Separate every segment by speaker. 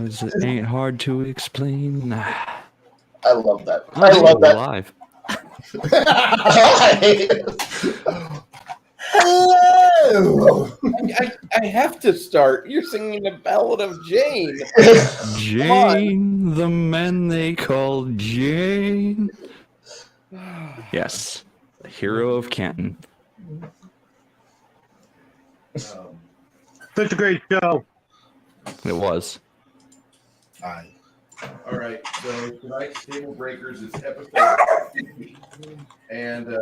Speaker 1: 'cause it ain't hard to explain.
Speaker 2: I love that.
Speaker 1: Oh,
Speaker 2: I love that.
Speaker 1: Live.
Speaker 2: Hello.
Speaker 3: I have to start. You're singing the Ballad of Jane.
Speaker 1: Jane, the man they call Jane. Yes, the hero of Canton.
Speaker 4: Such a great show.
Speaker 1: It was.
Speaker 3: All right, so tonight's TableBreakers is episode 50. And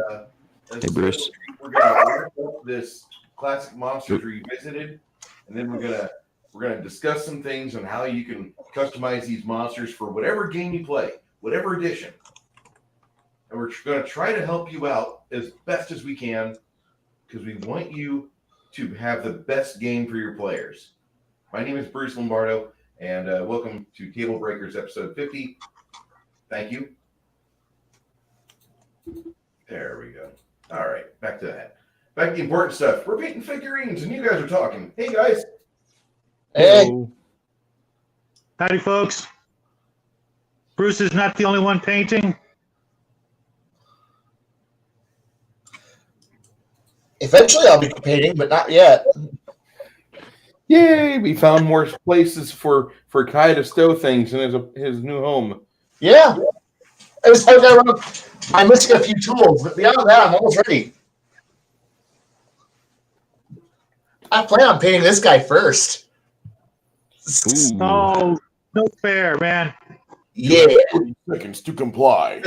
Speaker 1: Hey, Bruce.
Speaker 3: We're gonna wrap up this classic monsters revisited, and then we're gonna discuss some things on how you can customize these monsters for whatever game you play, whatever edition. And we're gonna try to help you out as best as we can because we want you to have the best game for your players. My name is Bruce Lombardo, and welcome to TableBreakers episode 50. Thank you. There we go. All right, back to that. Back to the important stuff. We're painting figurines, and you guys are talking. Hey, guys.
Speaker 2: Hey.
Speaker 1: Hello.
Speaker 4: Howdy, folks. Bruce is not the only one painting.
Speaker 2: Eventually, I'll be painting, but not yet.
Speaker 3: Yay! We found more places for Kai to stow things in his new home.
Speaker 2: Yeah. I'm missing a few tools, but beyond that, I'm almost ready. I plan on painting this guy first.
Speaker 1: Ooh.
Speaker 4: Oh, no fair, man.
Speaker 2: Yeah.
Speaker 3: 30 seconds to comply.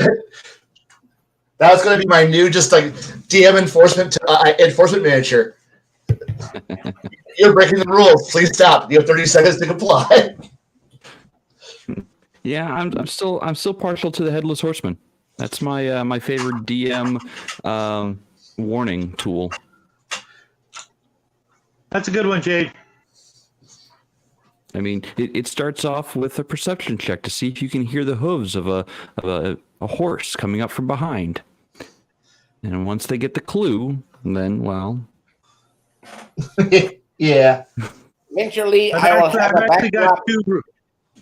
Speaker 2: That's going to be my new, just like DM enforcement miniature. You're breaking the rules. Please stop. You have 30 seconds to comply.
Speaker 1: Yeah, I'm still partial to the Headless Horseman. That's my my favorite DM warning tool.
Speaker 4: That's a good one, Jade.
Speaker 1: I mean, it starts off with a perception check to see if you can hear the hooves of a horse coming up from behind. And once they get the clue, then, well...
Speaker 2: Yeah.
Speaker 3: Eventually, I will have a backdrop.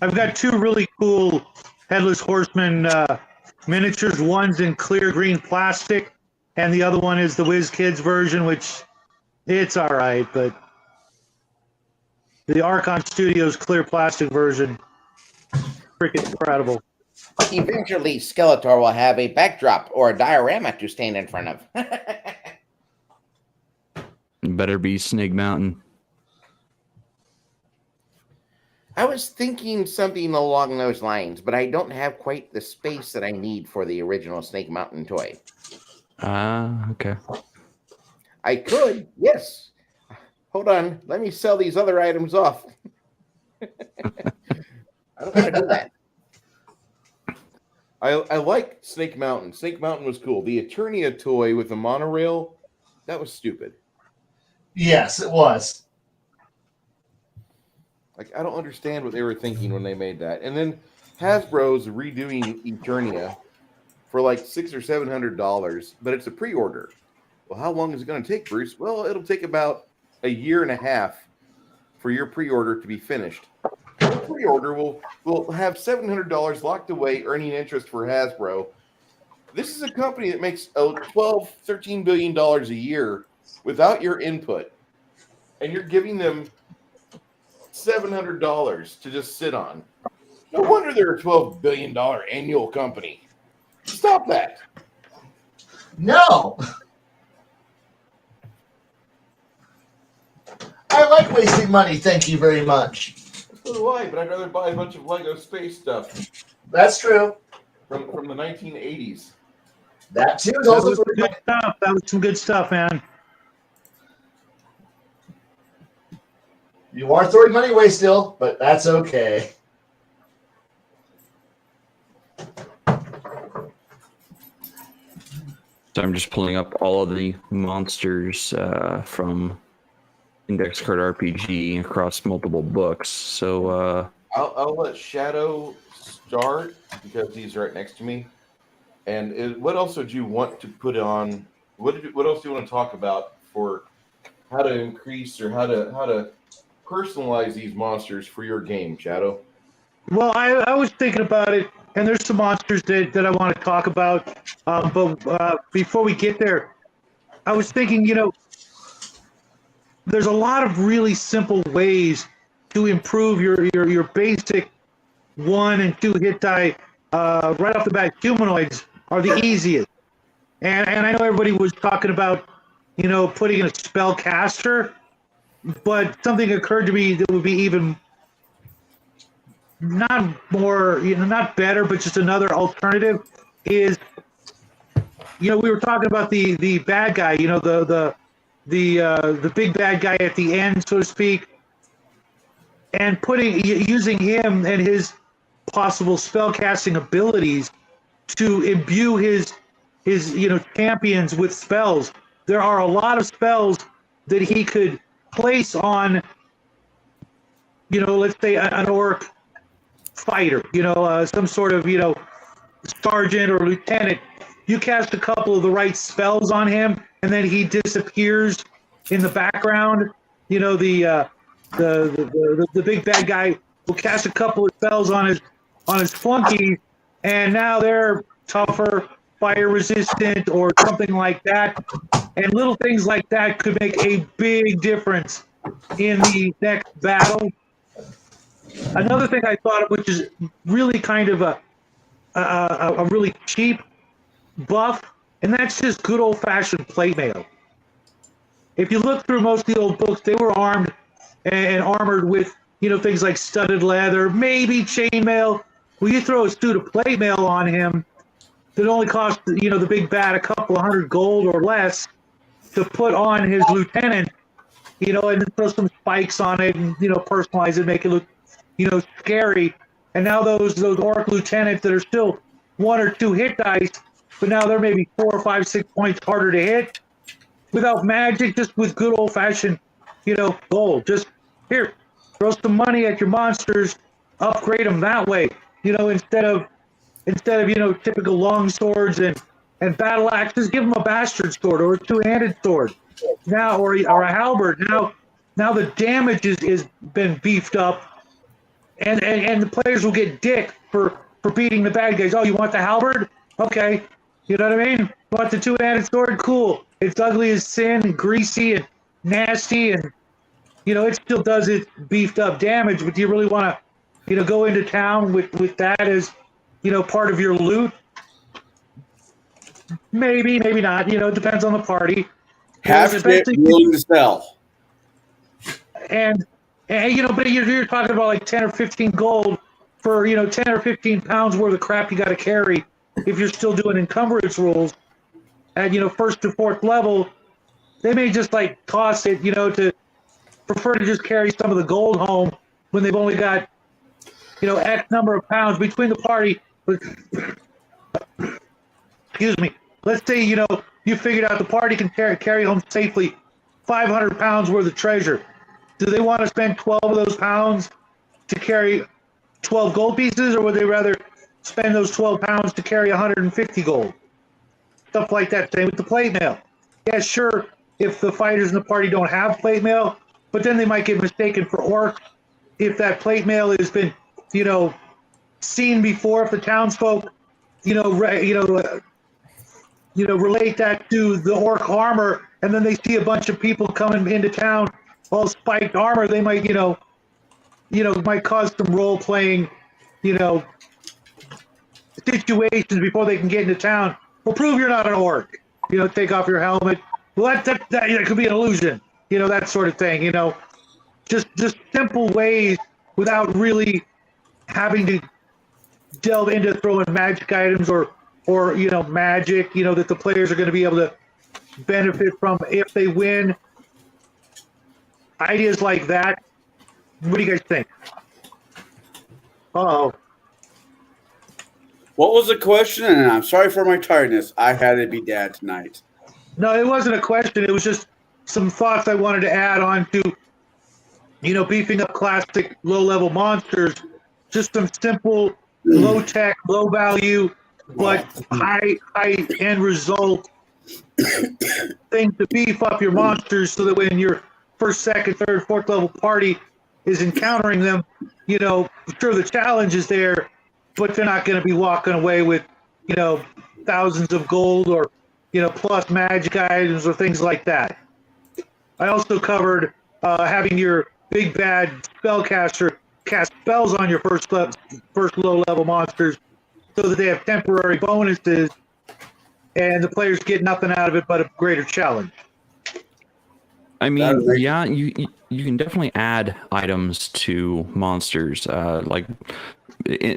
Speaker 4: I've got two really cool Headless Horseman miniatures. One's in clear green plastic, and the other one is the Whiz Kids version, which it's all right, but the Archon Studios clear plastic version, freaking incredible.
Speaker 5: Eventually, Skeletor will have a backdrop or a diorama to stand in front of.
Speaker 1: Better be Snake Mountain.
Speaker 5: I was thinking something along those lines, but I don't have quite the space that I need for the original Snake Mountain toy.
Speaker 1: Okay.
Speaker 5: I could, yes. Hold on, let me sell these other items off. I don't want to do that.
Speaker 3: I like Snake Mountain. Snake Mountain was cool. The Eternia toy with the monorail, that was stupid.
Speaker 2: Yes, it was.
Speaker 3: Like, I don't understand what they were thinking when they made that. And then Hasbro's redoing Eternia for like $600 or $700, but it's a pre-order. Well, how long is it going to take, Bruce? Well, it'll take about a year and a half for your pre-order to be finished. The pre-order will have $700 locked away, earning interest for Hasbro. This is a company that makes $12-13 billion a year without your input, and you're giving them $700 to just sit on. No wonder they're a $12 billion annual company. Stop that.
Speaker 2: No. I like wasting money. Thank you very much.
Speaker 3: So do I, but I'd rather buy a bunch of Lego space stuff
Speaker 2: That's true.
Speaker 3: from the 1980s.
Speaker 2: That too is
Speaker 4: That
Speaker 2: also
Speaker 4: was
Speaker 2: for
Speaker 4: good stuff. That was some good stuff, man.
Speaker 2: You are throwing money away still, but that's okay.
Speaker 1: So I'm just pulling up all of the monsters from Index Card RPG across multiple books. So
Speaker 3: I'll let Shadow start because he's right next to me. And what else would you want to put on? What else do you want to talk about for how to increase or how to personalize these monsters for your game, Shadow?
Speaker 4: Well, I was thinking about it, and there's some monsters that I want to talk about. But before we get there, I was thinking, there's a lot of really simple ways to improve your basic 1 and 2 hit die. Right off the bat, humanoids are the easiest. And I know everybody was talking about, putting in a spellcaster, but something occurred to me that would be even not more, not better, but just another alternative is, we were talking about the bad guy, the big bad guy at the end, so to speak, and using him and his possible spellcasting abilities to imbue his champions with spells. There are a lot of spells that he could place on, let's say an orc fighter, some sort of, sergeant or lieutenant. You cast a couple of the right spells on him, and then he disappears in the background. The big bad guy will cast a couple of spells on his flunky, and now they're tougher, fire resistant, or something like that. And little things like that could make a big difference in the next battle. Another thing I thought of, which is really kind of a really cheap buff, and that's just good old-fashioned plate mail. If you look through most of the old books, they were armed and armored with, things like studded leather, maybe chainmail. Well, you throw a suit of plate mail on him that only cost, the big bad a couple of hundred gold or less to put on his lieutenant, and then throw some spikes on it and, personalize it, make it look, scary. And now those orc lieutenants that are still 1 or 2 hit dice, but now they're maybe 4 or 5, 6 points harder to hit without magic, just with good old fashioned, gold. Just here, throw some money at your monsters, upgrade them that way. Instead of typical long swords and battle axes, give them a bastard sword or a 2-handed sword. Now or a halberd. Now the damage is been beefed up. And the players will get dick for beating the bad guys. Oh, you want the halberd? Okay. You know what I mean? You want the 2-handed sword? Cool. It's ugly as sin and greasy and nasty, and it still does its beefed up damage, but do you really want to go into town with that as part of your loot? Maybe not. It depends on the party.
Speaker 6: Half it willing to sell.
Speaker 4: And but you're talking about like 10 or 15 gold for 10 or 15 pounds worth of crap you got to carry if you're still doing encumbrance rules at 1st to 4th level. They may just like toss it, to prefer to just carry some of the gold home when they've only got X number of pounds between the party. Excuse me. Let's say you figured out the party can carry home safely 500 pounds worth of treasure. Do they want to spend 12 of those pounds to carry 12 gold pieces, or would they rather spend those 12 pounds to carry 150 gold? Stuff like that. Same with the plate mail. Yeah, sure, if the fighters in the party don't have plate mail, but then they might get mistaken for orcs if that plate mail has been, seen before. If the townsfolk, relate that to the orc armor, and then they see a bunch of people coming into town all spiked armor, they might, might cause some role-playing, situations before they can get into town. Well, prove you're not an orc. Take off your helmet. Well, that could be an illusion. That sort of thing. Just simple ways without really having to delve into throwing magic items or magic. That the players are going to be able to benefit from if they win. Ideas like that. What do you guys think? Uh-oh.
Speaker 6: What was the question? And I'm sorry for my tiredness. I had to be dad tonight.
Speaker 4: No, it wasn't a question. It was just some thoughts I wanted to add on to, beefing up classic low-level monsters. Just some simple, low-tech, low-value, but high-end result things to beef up your monsters so that when your 1st, 2nd, 3rd, 4th level party is encountering them. Sure, the challenge is there, but they're not going to be walking away with, thousands of gold or, plus magic items or things like that. I also covered having your big bad spellcaster cast spells on your first low level monsters so that they have temporary bonuses and the players get nothing out of it but a greater challenge.
Speaker 1: I mean, yeah, you can definitely add items to monsters, like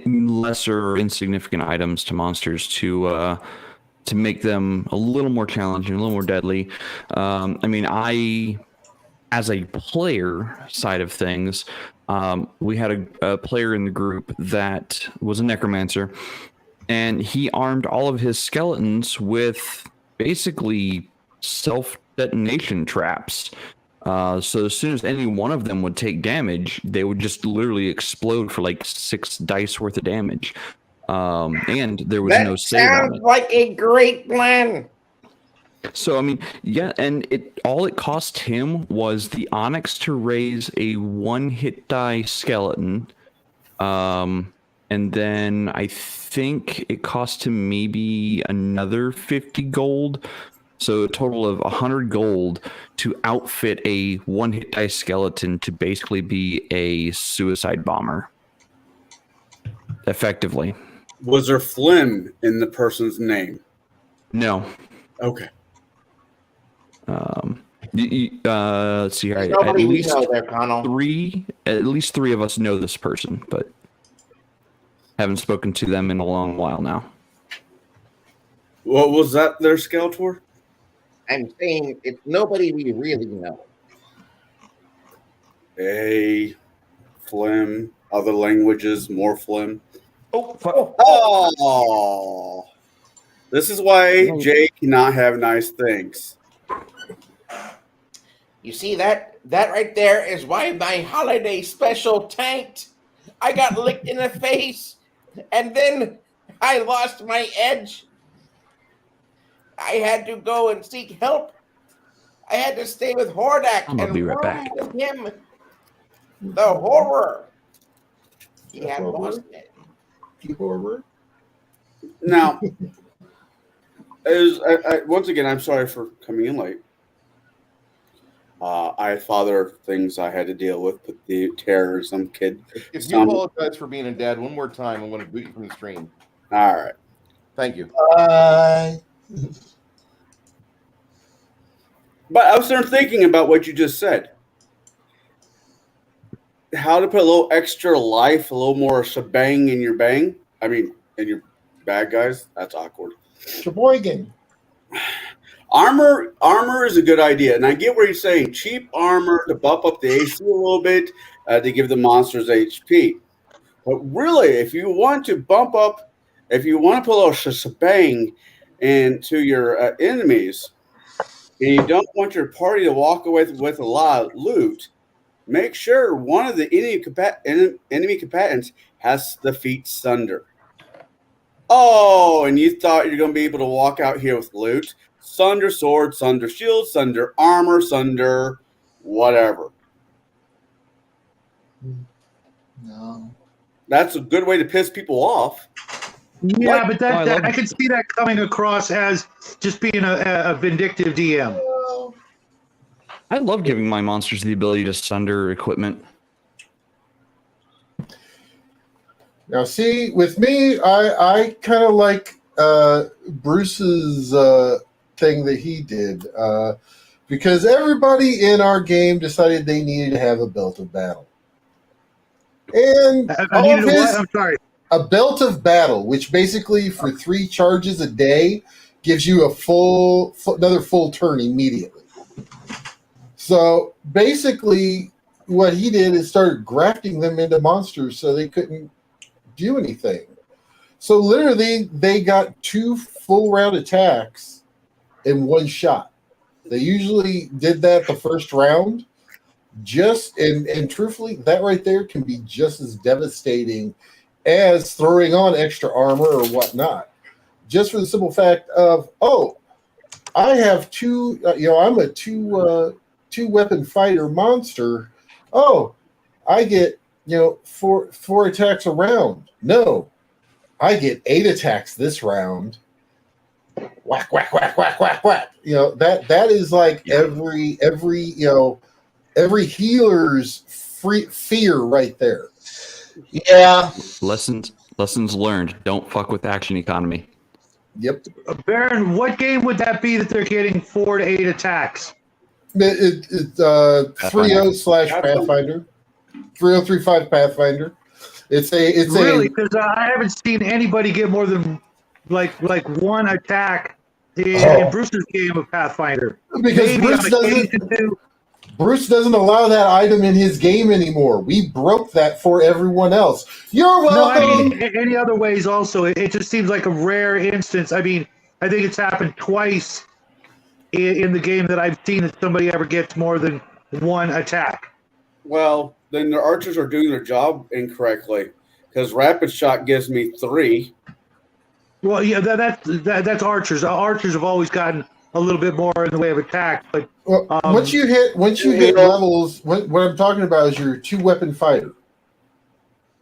Speaker 1: lesser or insignificant items to monsters to make them a little more challenging, a little more deadly. I mean, as a player side of things, we had a player in the group that was a necromancer, and he armed all of his skeletons with basically self-detonation traps. So as soon as any one of them would take damage, they would just literally explode for like 6 dice worth of damage. And there was no save on it.
Speaker 5: Sounds like a great plan.
Speaker 1: So I mean, yeah, and all it cost him was the onyx to raise a 1-hit die skeleton, and then I think it cost him maybe another 50 gold, so a total of 100 gold to outfit a 1-hit die skeleton to basically be a suicide bomber, effectively.
Speaker 6: Was there phlegm in the person's name?
Speaker 1: No.
Speaker 6: Okay.
Speaker 1: Let's see here.
Speaker 5: Nobody we know there, Connell.
Speaker 1: At least three of us know this person, but haven't spoken to them in a long while now.
Speaker 6: What was that their Skeletor?
Speaker 5: I'm saying it's nobody we really know.
Speaker 6: Phlegm, other languages, more phlegm.
Speaker 5: Oh.
Speaker 6: This is why Jay cannot have nice things.
Speaker 5: You see that right there is why my holiday special tanked. I got licked in the face, and then I lost my edge. I had to go and seek help. I had to stay with Hordak and
Speaker 1: be right back.
Speaker 5: with him. The horror. He had lost it.
Speaker 2: The horror.
Speaker 6: Now, once again, I'm sorry for coming in late. I had father things I had to deal with the terror of some kid.
Speaker 3: If you apologize for being a dad one more time, I'm going to boot you from the stream.
Speaker 6: All right.
Speaker 3: Thank you.
Speaker 2: Bye.
Speaker 6: But I was there thinking about what you just said. How to put a little extra life, a little more shebang in your bang. I mean, in your bad guys. That's awkward.
Speaker 2: Sheboygan.
Speaker 6: Armor is a good idea, and I get what you're saying. Cheap armor to bump up the AC a little bit to give the monsters HP. But really, if you want to put a little shebang into your enemies, and you don't want your party to walk away with a lot of loot, make sure one of the enemy combatants has the feet sunder. Oh, and you thought you're going to be able to walk out here with loot. Sunder sword, sunder shield, sunder armor, sunder whatever.
Speaker 2: No.
Speaker 6: That's a good way to piss people off.
Speaker 4: Yeah, but I could see that coming across as just being a vindictive DM.
Speaker 1: I love giving my monsters the ability to sunder equipment.
Speaker 7: Now, see, with me, I kind of like Bruce's thing that he did because everybody in our game decided they needed to have a belt of battle. And
Speaker 4: I'm sorry.
Speaker 7: A belt of battle, which basically for 3 charges a day gives you another full turn immediately. So basically, what he did is started grafting them into monsters so they couldn't do anything. So literally, they got 2 full round attacks in one shot. They usually did that the first round. And truthfully, that right there can be just as devastating as throwing on extra armor or whatnot. Just for the simple fact of, I have 2, I'm a 2 weapon fighter monster. I get, four attacks a round. No, I get 8 attacks this round. Whack, whack, whack, whack, whack, whack. That is like every healer's fear right there.
Speaker 2: Yeah.
Speaker 1: Lessons learned. Don't fuck with action economy.
Speaker 7: Yep.
Speaker 4: Baron, what game would that be that they're getting 4 to 8 attacks?
Speaker 7: It's 3.0 / Pathfinder. 3035 Pathfinder. It's
Speaker 4: really, because I haven't seen anybody get more than like 1 attack in Bruce's game of Pathfinder.
Speaker 7: Because Bruce doesn't allow that item in his game anymore. We broke that for everyone else. You're welcome.
Speaker 4: No, I mean, any other ways also. It just seems like a rare instance. I mean, I think it's happened twice in the game that I've seen that somebody ever gets more than 1 attack.
Speaker 6: Well, then the archers are doing their job incorrectly, because rapid shot gives me 3.
Speaker 4: Well, yeah, that's archers. Archers have always gotten a little bit more in the way of attack, but
Speaker 7: once you hit levels, what I'm talking about is your 2-weapon fighter.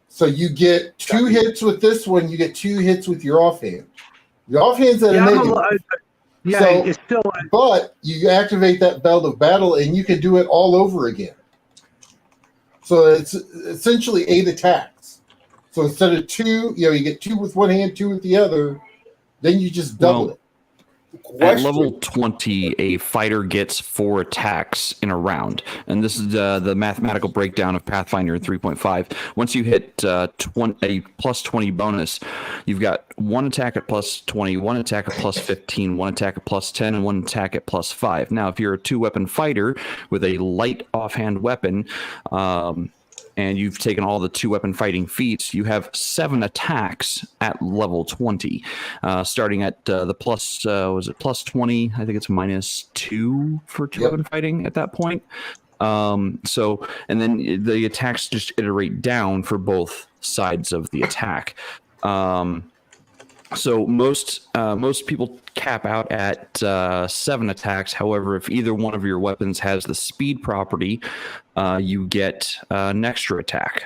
Speaker 7: So you get 2 hits with this one. You get 2 hits with your offhand. Your offhand's at a negative.
Speaker 4: It's still.
Speaker 7: But you activate that belt of battle, and you can do it all over again. So it's essentially 8 attacks. So instead of 2, you get 2 with one hand, 2 with the other. Then you just double it.
Speaker 1: At level 20, a fighter gets 4 attacks in a round. And this is the mathematical breakdown of Pathfinder 3.5. Once you hit a plus 20 bonus, you've got 1 attack at plus 20, 1 attack at plus 15, 1 attack at plus 10, and 1 attack at plus 5. Now, if you're a 2-weapon fighter with a light offhand weapon, and you've taken all the 2-weapon fighting feats, you have 7 attacks at level 20, starting at the plus, was it plus 20? I think it's minus 2 for 2-weapon fighting at that point. And then the attacks just iterate down for both sides of the attack. So most people cap out at 7 attacks. However, if either one of your weapons has the speed property, you get an extra attack.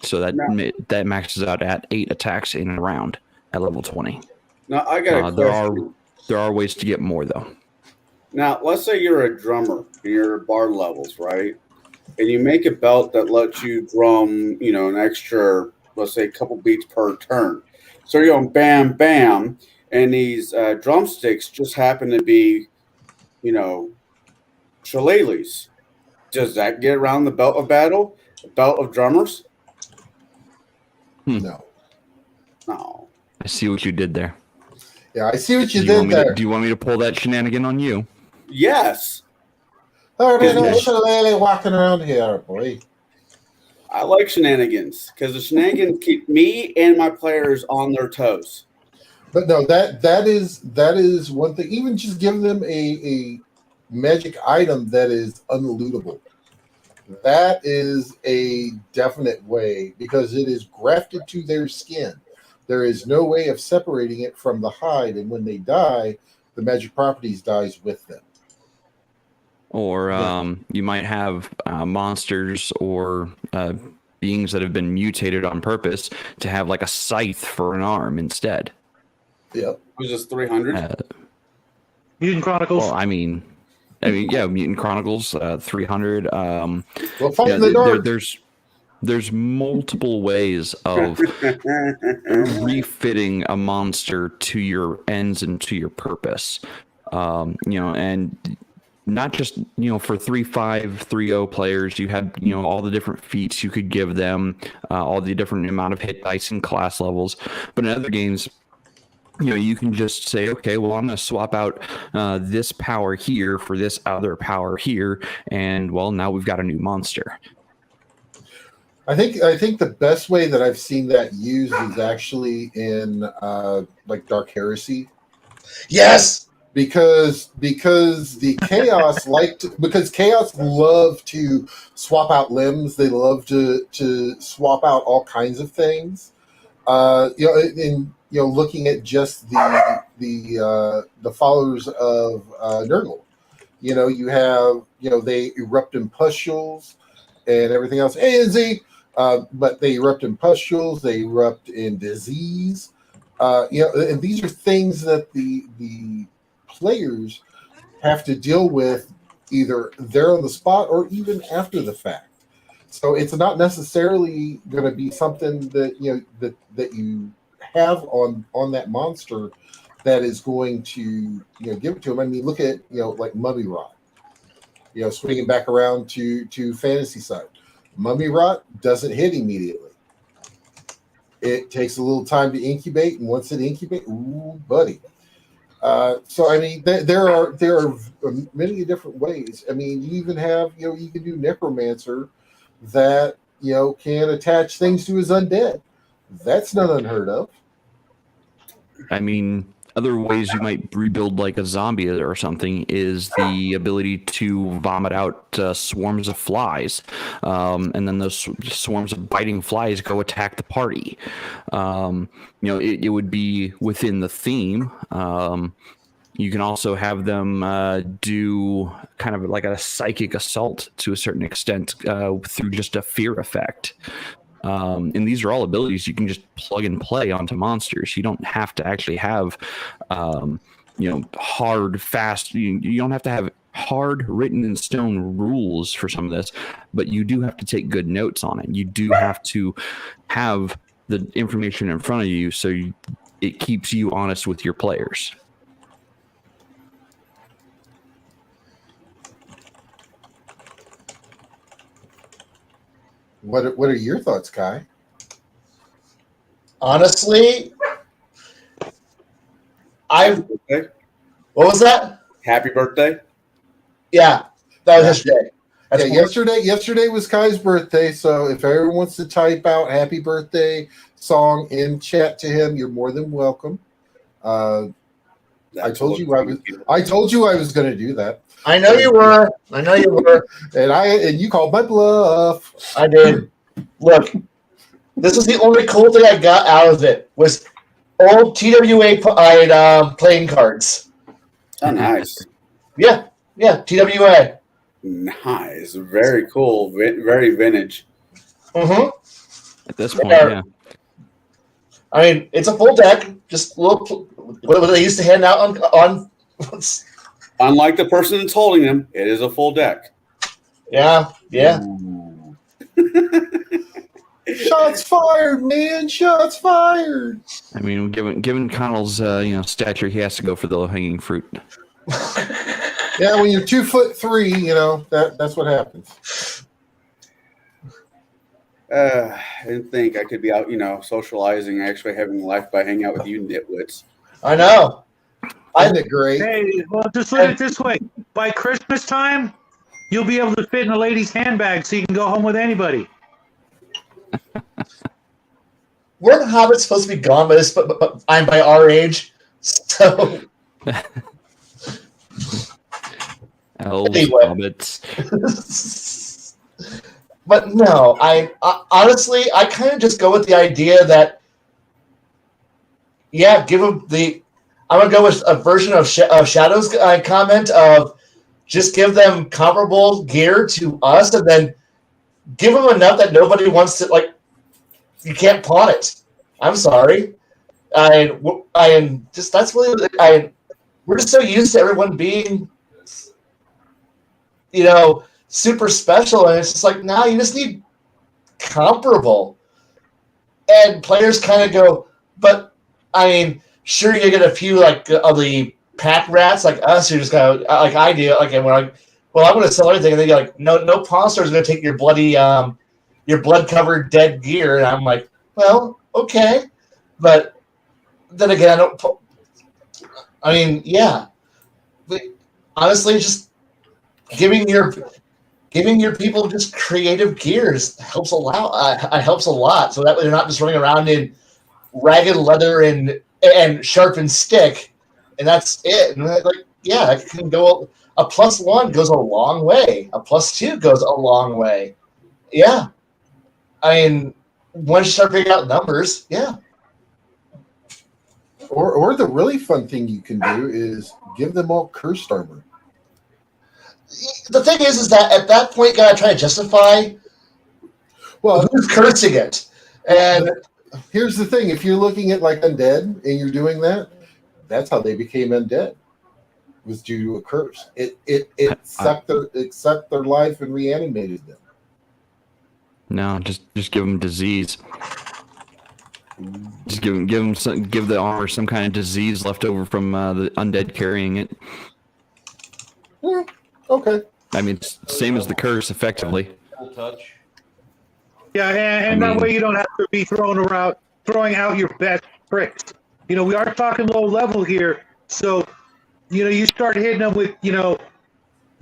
Speaker 1: So that maxes out at 8 attacks in a round at level 20.
Speaker 6: Now I got a question.
Speaker 1: There are ways to get more though.
Speaker 6: Now let's say you're a drummer and you're bard levels, right? And you make a belt that lets you drum, an extra, let's say, a couple beats per turn. So you're going bam, bam, and these drumsticks just happen to be, shillelaghs. Does that get around the belt of battle, the belt of drummers?
Speaker 7: No.
Speaker 6: No.
Speaker 1: I see what you did there.
Speaker 7: Yeah, I see what you did there.
Speaker 1: Do you want me to pull that shenanigan on you?
Speaker 6: Yes.
Speaker 7: Oh, man, no shillelagh walking around here, boy.
Speaker 6: I like shenanigans because the shenanigans keep me and my players on their toes.
Speaker 7: But no, that is one thing. Even just giving them a magic item that is unlootable. That is a definite way because it is grafted to their skin. There is no way of separating it from the hide, and when they die, the magic properties dies with them.
Speaker 1: Or you might have monsters or beings that have been mutated on purpose to have like a scythe for an arm instead.
Speaker 7: Yep.
Speaker 6: Was this 300?
Speaker 4: Mutant Chronicles.
Speaker 1: Well, I mean, yeah, Mutant Chronicles 300.
Speaker 7: Well, fight in the dark.
Speaker 1: There's multiple ways of refitting a monster to your ends and to your purpose. And not just, for 3.5, 3.0 players, you have, all the different feats you could give them, all the different amount of hit dice and class levels. But in other games, you can just say, okay, well, I'm going to swap out this power here for this other power here. And, well, now we've got a new monster.
Speaker 7: I think the best way that I've seen that used is actually in like Dark Heresy.
Speaker 2: Yes.
Speaker 7: Because the chaos love to swap out limbs. They love to swap out all kinds of things. Looking at just the followers of Nurgle, you have they erupt in pustules. and everything else. A and Z, but they erupt in pustules, they erupt in disease. And these are things that the players have to deal with either there on the spot or even after the fact. So it's not necessarily going to be something that that you have on that monster that is going to give it to them. I mean, look at like Mummy Rot. Swinging back around to fantasy side, Mummy Rot doesn't hit immediately. It takes a little time to incubate, and once it incubates, ooh, buddy. So I mean, there are many different ways. I mean, you even have you can do Necromancer that can attach things to his undead. That's not unheard of.
Speaker 1: I mean, other ways you might rebuild like a zombie or something is the ability to vomit out swarms of flies, and then those swarms of biting flies go attack the party. It would be within the theme. You can also have them do kind of like a psychic assault to a certain extent through just a fear effect. And these are all abilities you can just plug and play onto monsters. You don't have to actually have, hard, fast. You don't have to have hard, written in stone rules for some of this, but you do have to take good notes on it. You do have to have the information in front of you so it keeps you honest with your players.
Speaker 7: What are your thoughts, Kai?
Speaker 2: Honestly,
Speaker 6: Okay.
Speaker 2: What was that?
Speaker 6: Happy birthday.
Speaker 2: Yeah, that was yesterday.
Speaker 7: Yesterday was Kai's birthday, so if everyone wants to type out "Happy Birthday" song in chat to him, you're more than welcome. I told you I was going to do that.
Speaker 2: I know you were.
Speaker 7: And you called my bluff.
Speaker 2: I did. Look, this was the only cool thing I got out of it was old TWA playing cards.
Speaker 6: Oh, nice.
Speaker 2: Yeah, TWA.
Speaker 6: Nice. Very cool. Very vintage.
Speaker 2: Mm-hmm.
Speaker 1: At this point, yeah.
Speaker 2: I mean, it's a full deck. Just look what they used to hand out on.
Speaker 6: Unlike the person that's holding them, it is a full deck.
Speaker 2: Yeah.
Speaker 7: Shots fired, man! Shots fired.
Speaker 1: I mean, given Connell's stature, he has to go for the low-hanging fruit.
Speaker 7: Yeah, when you're 2'3", that's what happens.
Speaker 6: I didn't think I could be out, socializing, actually having life by hanging out with you nitwits.
Speaker 2: I know.
Speaker 7: Isn't it great?
Speaker 4: Hey, well, just look at it this way. By Christmas time, you'll be able to fit in a lady's handbag so you can go home with anybody.
Speaker 2: Weren't hobbits supposed to be gone by this? But I'm by our age, so.
Speaker 1: Elves,
Speaker 2: Anyway.
Speaker 1: hobbits.
Speaker 2: But no, I honestly, I kind of just go with the idea that, give them I'm going to go with a version of Shadow's comment of just give them comparable gear to us and then give them enough that nobody wants to, you can't pawn it. I'm sorry. That's really, we're just so used to everyone being, super special, and it's just like, nah, you just need comparable. And players kind of go, but sure, you get a few of the pack rats like us who just kind of like I do. Like, and we're like, well, I'm going to sell everything, and then you're like, no pawn store is going to take your bloody, your blood covered dead gear, and I'm like, well, okay, but then again, I don't. But honestly, just giving your people just creative gears helps a lot. So that way they're not just running around in ragged leather and sharpened stick, and that's it. And it can go. A +1 goes a long way. A +2 goes a long way. Yeah, once you start figuring out numbers, yeah.
Speaker 7: Or the really fun thing you can do is give them all cursed armor.
Speaker 2: The thing is that at that point, you gotta try to justify
Speaker 7: Well,
Speaker 2: who's cursing it? And
Speaker 7: here's the thing: if you're looking at like undead and you're doing that, that's how they became undead. Was due to a curse. It sucked their life and reanimated them.
Speaker 1: No, just give them disease. Just give the armor some kind of disease left over from the undead carrying it.
Speaker 7: Yeah, okay.
Speaker 1: I mean, it's same as the curse, effectively.
Speaker 3: Full touch.
Speaker 4: Yeah, and that way you don't have to be throwing out your best tricks. We are talking low level here, so you start hitting them with the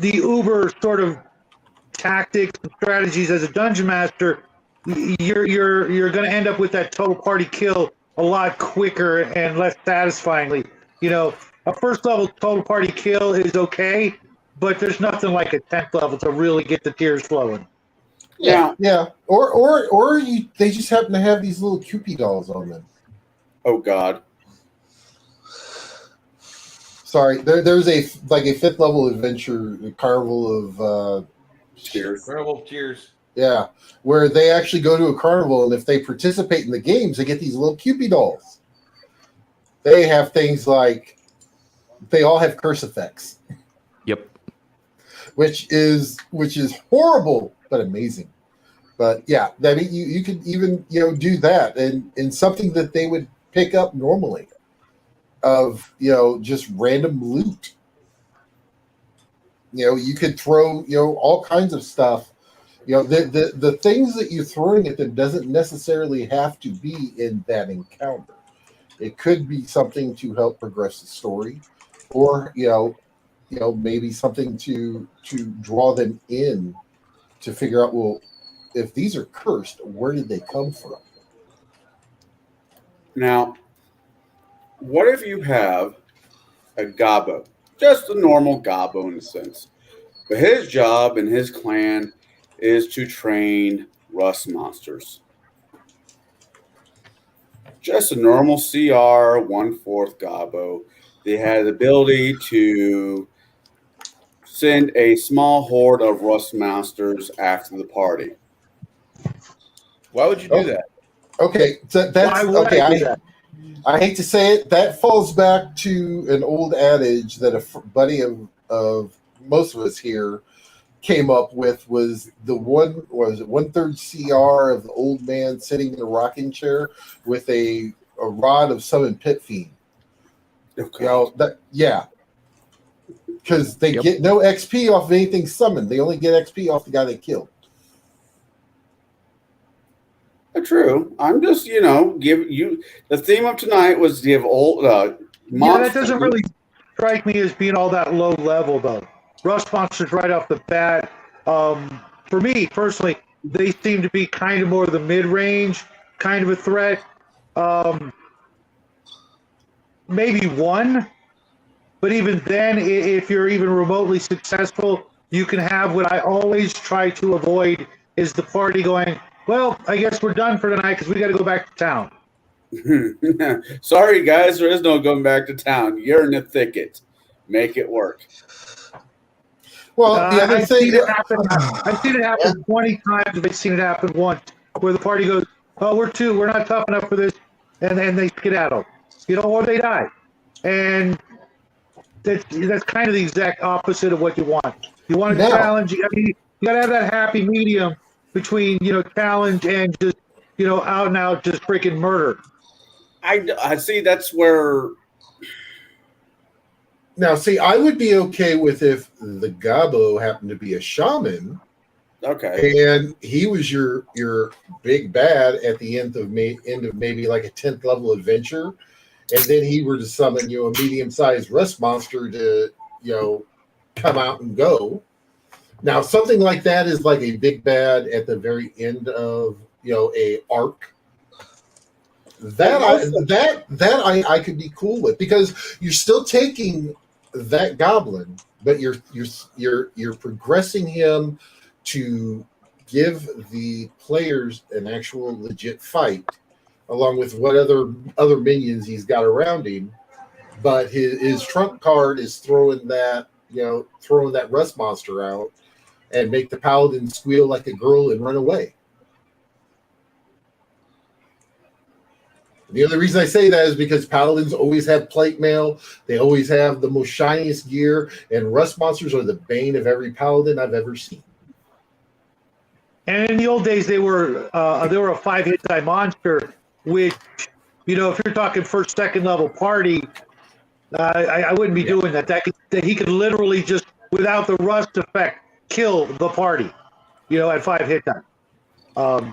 Speaker 4: uber sort of tactics and strategies as a dungeon master. You're going to end up with that total party kill a lot quicker and less satisfyingly. A first level total party kill is okay, but there's nothing like a 10th level to really get the tears flowing.
Speaker 7: Yeah. Or they just happen to have these little Cupid dolls on them.
Speaker 6: Oh God.
Speaker 7: Sorry, there's a 5th level adventure, a Carnival of
Speaker 6: Cheers.
Speaker 3: Incredible tears.
Speaker 7: yeah, where they actually go to a carnival, and if they participate in the games, they get these little Cupid dolls. They have things like they all have curse effects.
Speaker 1: Yep.
Speaker 7: Which is horrible but amazing. But yeah, that you could even do that and something that they would pick up normally of just random loot. You could throw all kinds of stuff. The things that you're throwing at them doesn't necessarily have to be in that encounter. It could be something to help progress the story, or maybe something to draw them in to figure out, well, if these are cursed, where did they come from?
Speaker 6: Now, what if you have a gobbo, just a normal gobbo in a sense, but his job and his clan is to train rust monsters. Just a normal CR 1/4 gobbo. They had the ability to send a small horde of rust monsters after the party.
Speaker 3: Why would you do that?
Speaker 7: Okay, so that's
Speaker 4: Why would
Speaker 7: okay.
Speaker 4: I do that?
Speaker 7: I hate to say it, that falls back to an old adage that a buddy of most of us here came up with. Was the 1/3 CR of the old man sitting in a rocking chair with a rod of summon pit fiend.
Speaker 6: Okay.
Speaker 7: Because they
Speaker 1: Yep.
Speaker 7: get no XP off of anything summoned. They only get XP off the guy they killed.
Speaker 6: True. I'm just, give you the theme of tonight was give old
Speaker 4: Yeah, that doesn't really strike me as being all that low level, though. Rust monsters right off the bat. For me personally, they seem to be kind of more the mid-range kind of a threat. Maybe one, but even then, if you're even remotely successful, you can have what I always try to avoid is the party going, well, I guess we're done for tonight because we got to go back to town.
Speaker 6: Sorry, guys, there is no going back to town. You're in the thicket. Make it work.
Speaker 7: Well, the other
Speaker 4: I've
Speaker 7: thing,
Speaker 4: seen it happen 20 times. I've seen it happen once where the party goes, oh, we're not tough enough for this, and then they skedaddle, or they die. And that's kind of the exact opposite of what you want. You want to challenge. You got to have that happy medium between challenge and just out and out just freaking murder.
Speaker 6: I see. That's where.
Speaker 7: Now, see, I would be okay with if the Gabo happened to be a shaman,
Speaker 6: Okay.
Speaker 7: and he was your big bad at the end of maybe like a 10th level adventure, and then he were to summon a medium-sized rust monster to come out and go. Now, something like that is like a big bad at the very end of a arc. That I could be cool with, because you're still taking that goblin, but you're progressing him to give the players an actual legit fight, along with what other minions he's got around him. But his trump card is throwing that rust monster out and make the paladin squeal like a girl and run away. The other reason I say that is because paladins always have plate mail. They always have the most shiniest gear, and rust monsters are the bane of every paladin I've ever seen.
Speaker 4: And in the old days, they were a 5-hit die monster, which, if you're talking first, second level party, I wouldn't be doing that. That he could literally just, without the rust effect, kill the party, at 5-hit die.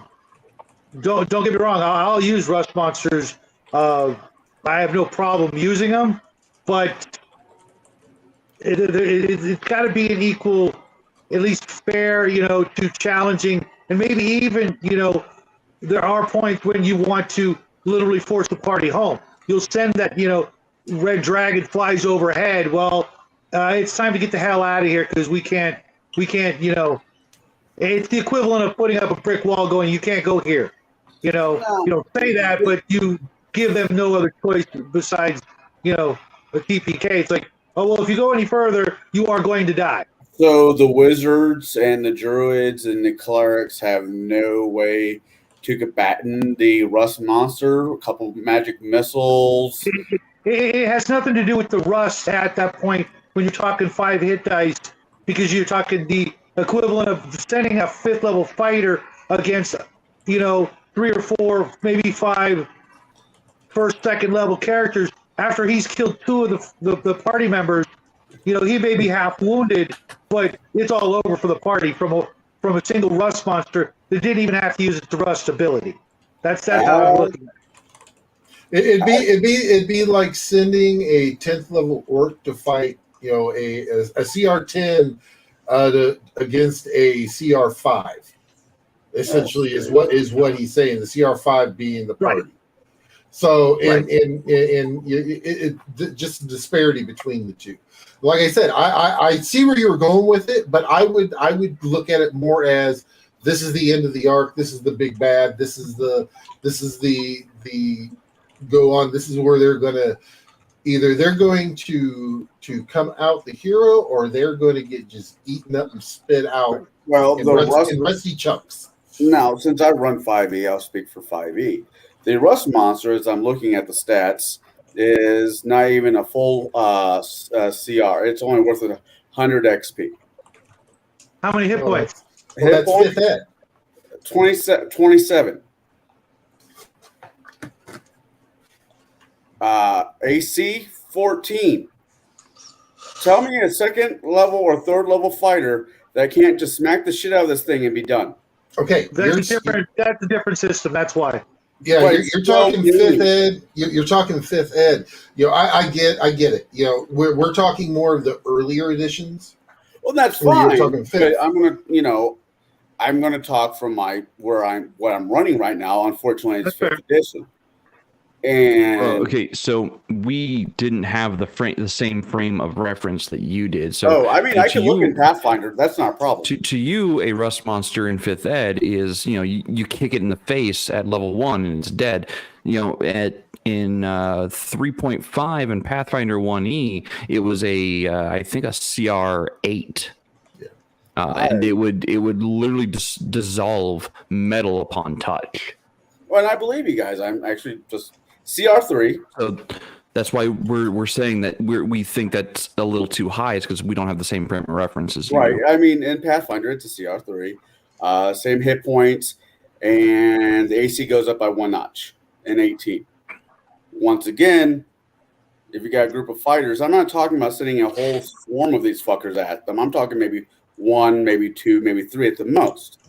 Speaker 4: Don't get me wrong. I'll use rust monsters. I have no problem using them, but it's got to be an equal, at least fair, to challenging, and maybe even, there are points when you want to literally force the party home. You'll send that, red dragon flies overhead. Well, it's time to get the hell out of here because we can't, it's the equivalent of putting up a brick wall going, you can't go here. You don't say that, but you give them no other choice besides, a TPK. It's like, oh, well, if you go any further, you are going to die.
Speaker 6: So the wizards and the druids and the clerics have no way to combat the rust monster. A couple magic missiles.
Speaker 4: It has nothing to do with the rust at that point when you're talking 5-hit dice, because you're talking the equivalent of sending a 5th level fighter against, 3 or 4, maybe 5 first, second level characters. After he's killed 2 of the party members, he may be half wounded, but it's all over for the party from a single rust monster that didn't even have to use its rust ability. That's how I'm looking at it.
Speaker 7: It'd be like sending a 10th level orc to fight, a CR10 against a CR5. Essentially, is what he's saying. The CR5 being the party. Right. So, just the disparity between the two. Like I said, I see where you were going with it, but I would look at it more as this is the end of the arc. This is the big bad. This is the go on. This is where they're gonna they're going to come out the hero, or they're going to get just eaten up and spit out.
Speaker 6: Well,
Speaker 7: in rusty chunks.
Speaker 6: Now, since I run 5e, I'll speak for 5e. The rust monster, as I'm looking at the stats, is not even a full CR. It's only worth 100 XP.
Speaker 4: How many hit points?
Speaker 7: Well, that's 5th ed.
Speaker 6: 27. AC 14. Tell me a second level or third level fighter that can't just smack the shit out of this thing and be done.
Speaker 7: Okay,
Speaker 4: that's a different system. That's why.
Speaker 7: Yeah, you're talking 5th ed. You're talking 5th ed. I get it. We're talking more of the earlier editions.
Speaker 6: Well, that's fine. I'm gonna talk from what I'm running right now. Unfortunately, it's 5th edition. And
Speaker 1: okay, so we didn't have the same frame of reference that you did. So
Speaker 6: I can look in Pathfinder. That's not a problem.
Speaker 1: To you, a rust monster in 5th ed is you kick it in the face at level 1 and it's dead. In 3.5 and Pathfinder 1E, it was I think a CR 8. And it would literally dissolve metal upon touch.
Speaker 6: Well, and I believe you guys. I'm actually just CR3.
Speaker 1: So that's why we're saying that we think that's a little too high. Is because we don't have the same frame of reference as you.
Speaker 6: Right. I mean, in Pathfinder, it's a CR3. Same hit points, and the AC goes up by 1 notch in 18. Once again, if you got a group of fighters, I'm not talking about sending a whole swarm of these fuckers at them. I'm talking maybe 1, maybe 2, maybe 3 at the most.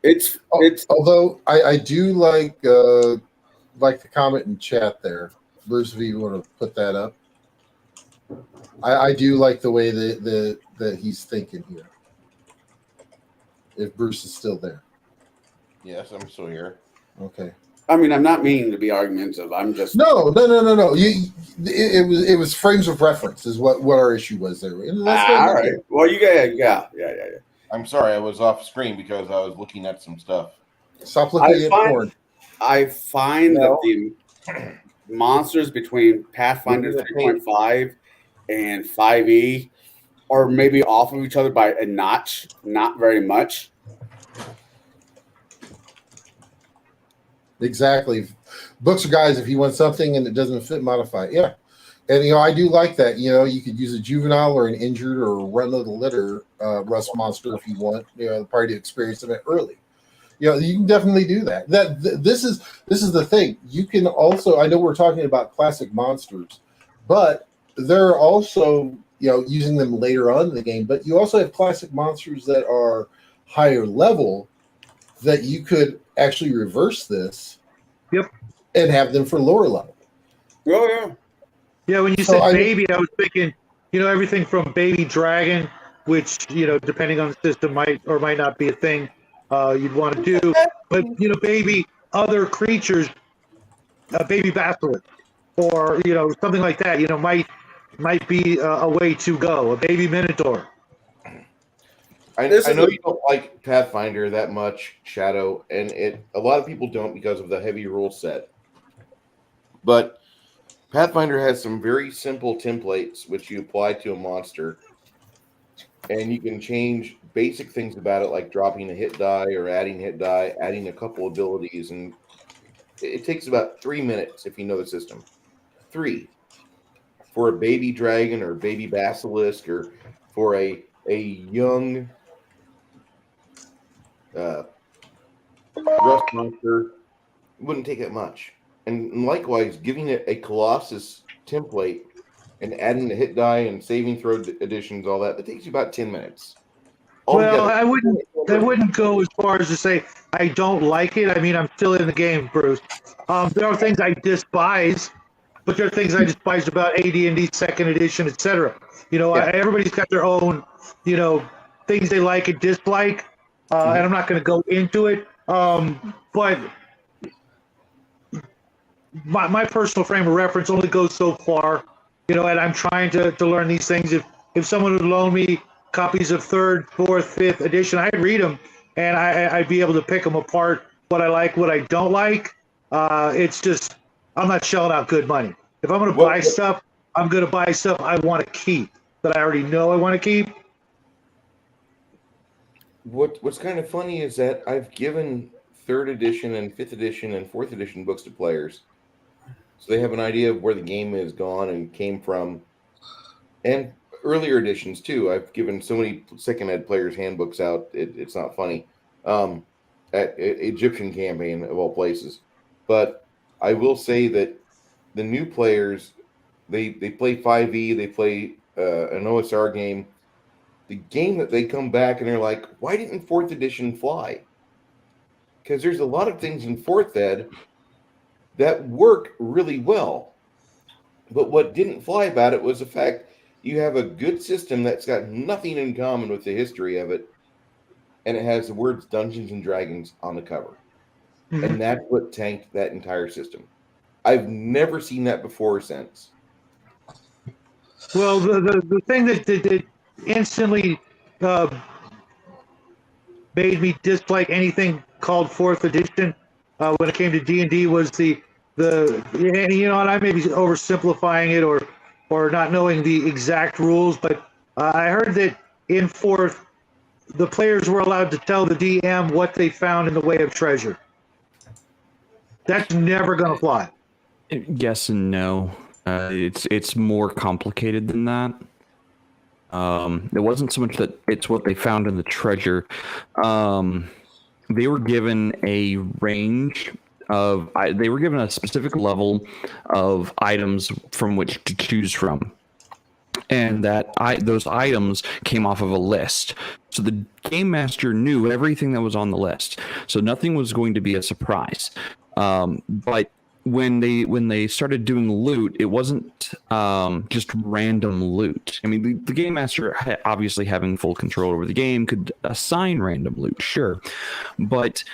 Speaker 6: It's
Speaker 7: although I do like the comment in chat there, Bruce. If you want to put that up, I do like the way that he's thinking here. If Bruce is still there,
Speaker 5: yes, I'm still here.
Speaker 7: Okay.
Speaker 6: I mean, I'm not meaning to be argumentative. I'm just
Speaker 7: no. It was frames of reference is what our issue was there.
Speaker 6: All right. Well, yeah.
Speaker 5: I'm sorry, I was off screen because I was looking at some stuff.
Speaker 7: Stop looking at porn.
Speaker 6: I find that the monsters between Pathfinder 3.5 and 5e are maybe off of each other by a notch, not very much.
Speaker 7: Exactly. Books are guys. If you want something and it doesn't fit, modify it. Yeah. And I do like that. You could use a juvenile or an injured or run of the litter rust monster if you want. The party to experience it early. You can definitely do that. This is the thing. You can also. I know we're talking about classic monsters, but there are also using them later on in the game. But you also have classic monsters that are higher level that you could actually reverse this.
Speaker 4: Yep.
Speaker 7: And have them for lower level.
Speaker 6: Oh yeah.
Speaker 4: Yeah, when you said baby, I was thinking, everything from baby dragon, which, depending on the system might or might not be a thing you'd want to do. But, baby other creatures, baby basilisk, or, something like that, might be a way to go. A baby minotaur.
Speaker 3: I know you don't like Pathfinder that much, Shadow, and a lot of people don't because of the heavy rule set. But Pathfinder has some very simple templates which you apply to a monster, and you can change basic things about it, like dropping a hit die or adding hit die, adding a couple abilities, and it takes about 3 minutes if you know the system. 3 for a baby dragon or baby basilisk, or for a young rust monster. It wouldn't take that much. And likewise, giving it a Colossus template and adding the hit die and saving throw additions, all that takes you about 10 minutes.
Speaker 4: Well, I wouldn't go as far as to say I don't like it. I mean, I'm still in the game, Bruce. There are things I despise, but there are things I despise about AD&D second edition, etc. Everybody's got their own, things they like and dislike, and I'm not going to go into it. But my personal frame of reference only goes so far, and I'm trying to learn these things. If someone would loan me copies of 3rd, 4th, 5th edition, I'd read them, and I'd be able to pick them apart, what I like, what I don't like. It's just, I'm not shelling out good money. If I'm going to buy stuff, I'm going to buy stuff I want to keep, that I already know I want to keep.
Speaker 3: What's kind of funny is that I've given 3rd edition and 5th edition and 4th edition books to players, so they have an idea of where the game has gone and came from, and earlier editions too. I've given so many second ed players handbooks out. It's not funny. At Egyptian campaign of all places, but I will say that the new players, they play 5e, they play an OSR game. The game that they come back and they're like, why didn't 4th edition fly? Because there's a lot of things in 4th ed that work really well. But what didn't fly about it was the fact you have a good system that's got nothing in common with the history of it, and it has the words Dungeons and Dragons on the cover. Mm-hmm. And that's what tanked that entire system. I've never seen that before or since.
Speaker 4: Well, the thing that instantly made me dislike anything called 4th edition when it came to D&D was and I may be oversimplifying it or not knowing the exact rules, but I heard that in 4th, the players were allowed to tell the DM what they found in the way of treasure. That's never going to fly.
Speaker 1: Yes and no. It's more complicated than that. It wasn't so much that it's what they found in the treasure. They were given a range of. They were given a specific level of items from which to choose from, and those items came off of a list. So the game master knew everything that was on the list, so nothing was going to be a surprise. But when they started doing loot, it wasn't just random loot. I mean, the game master, obviously having full control over the game, could assign random loot, sure, but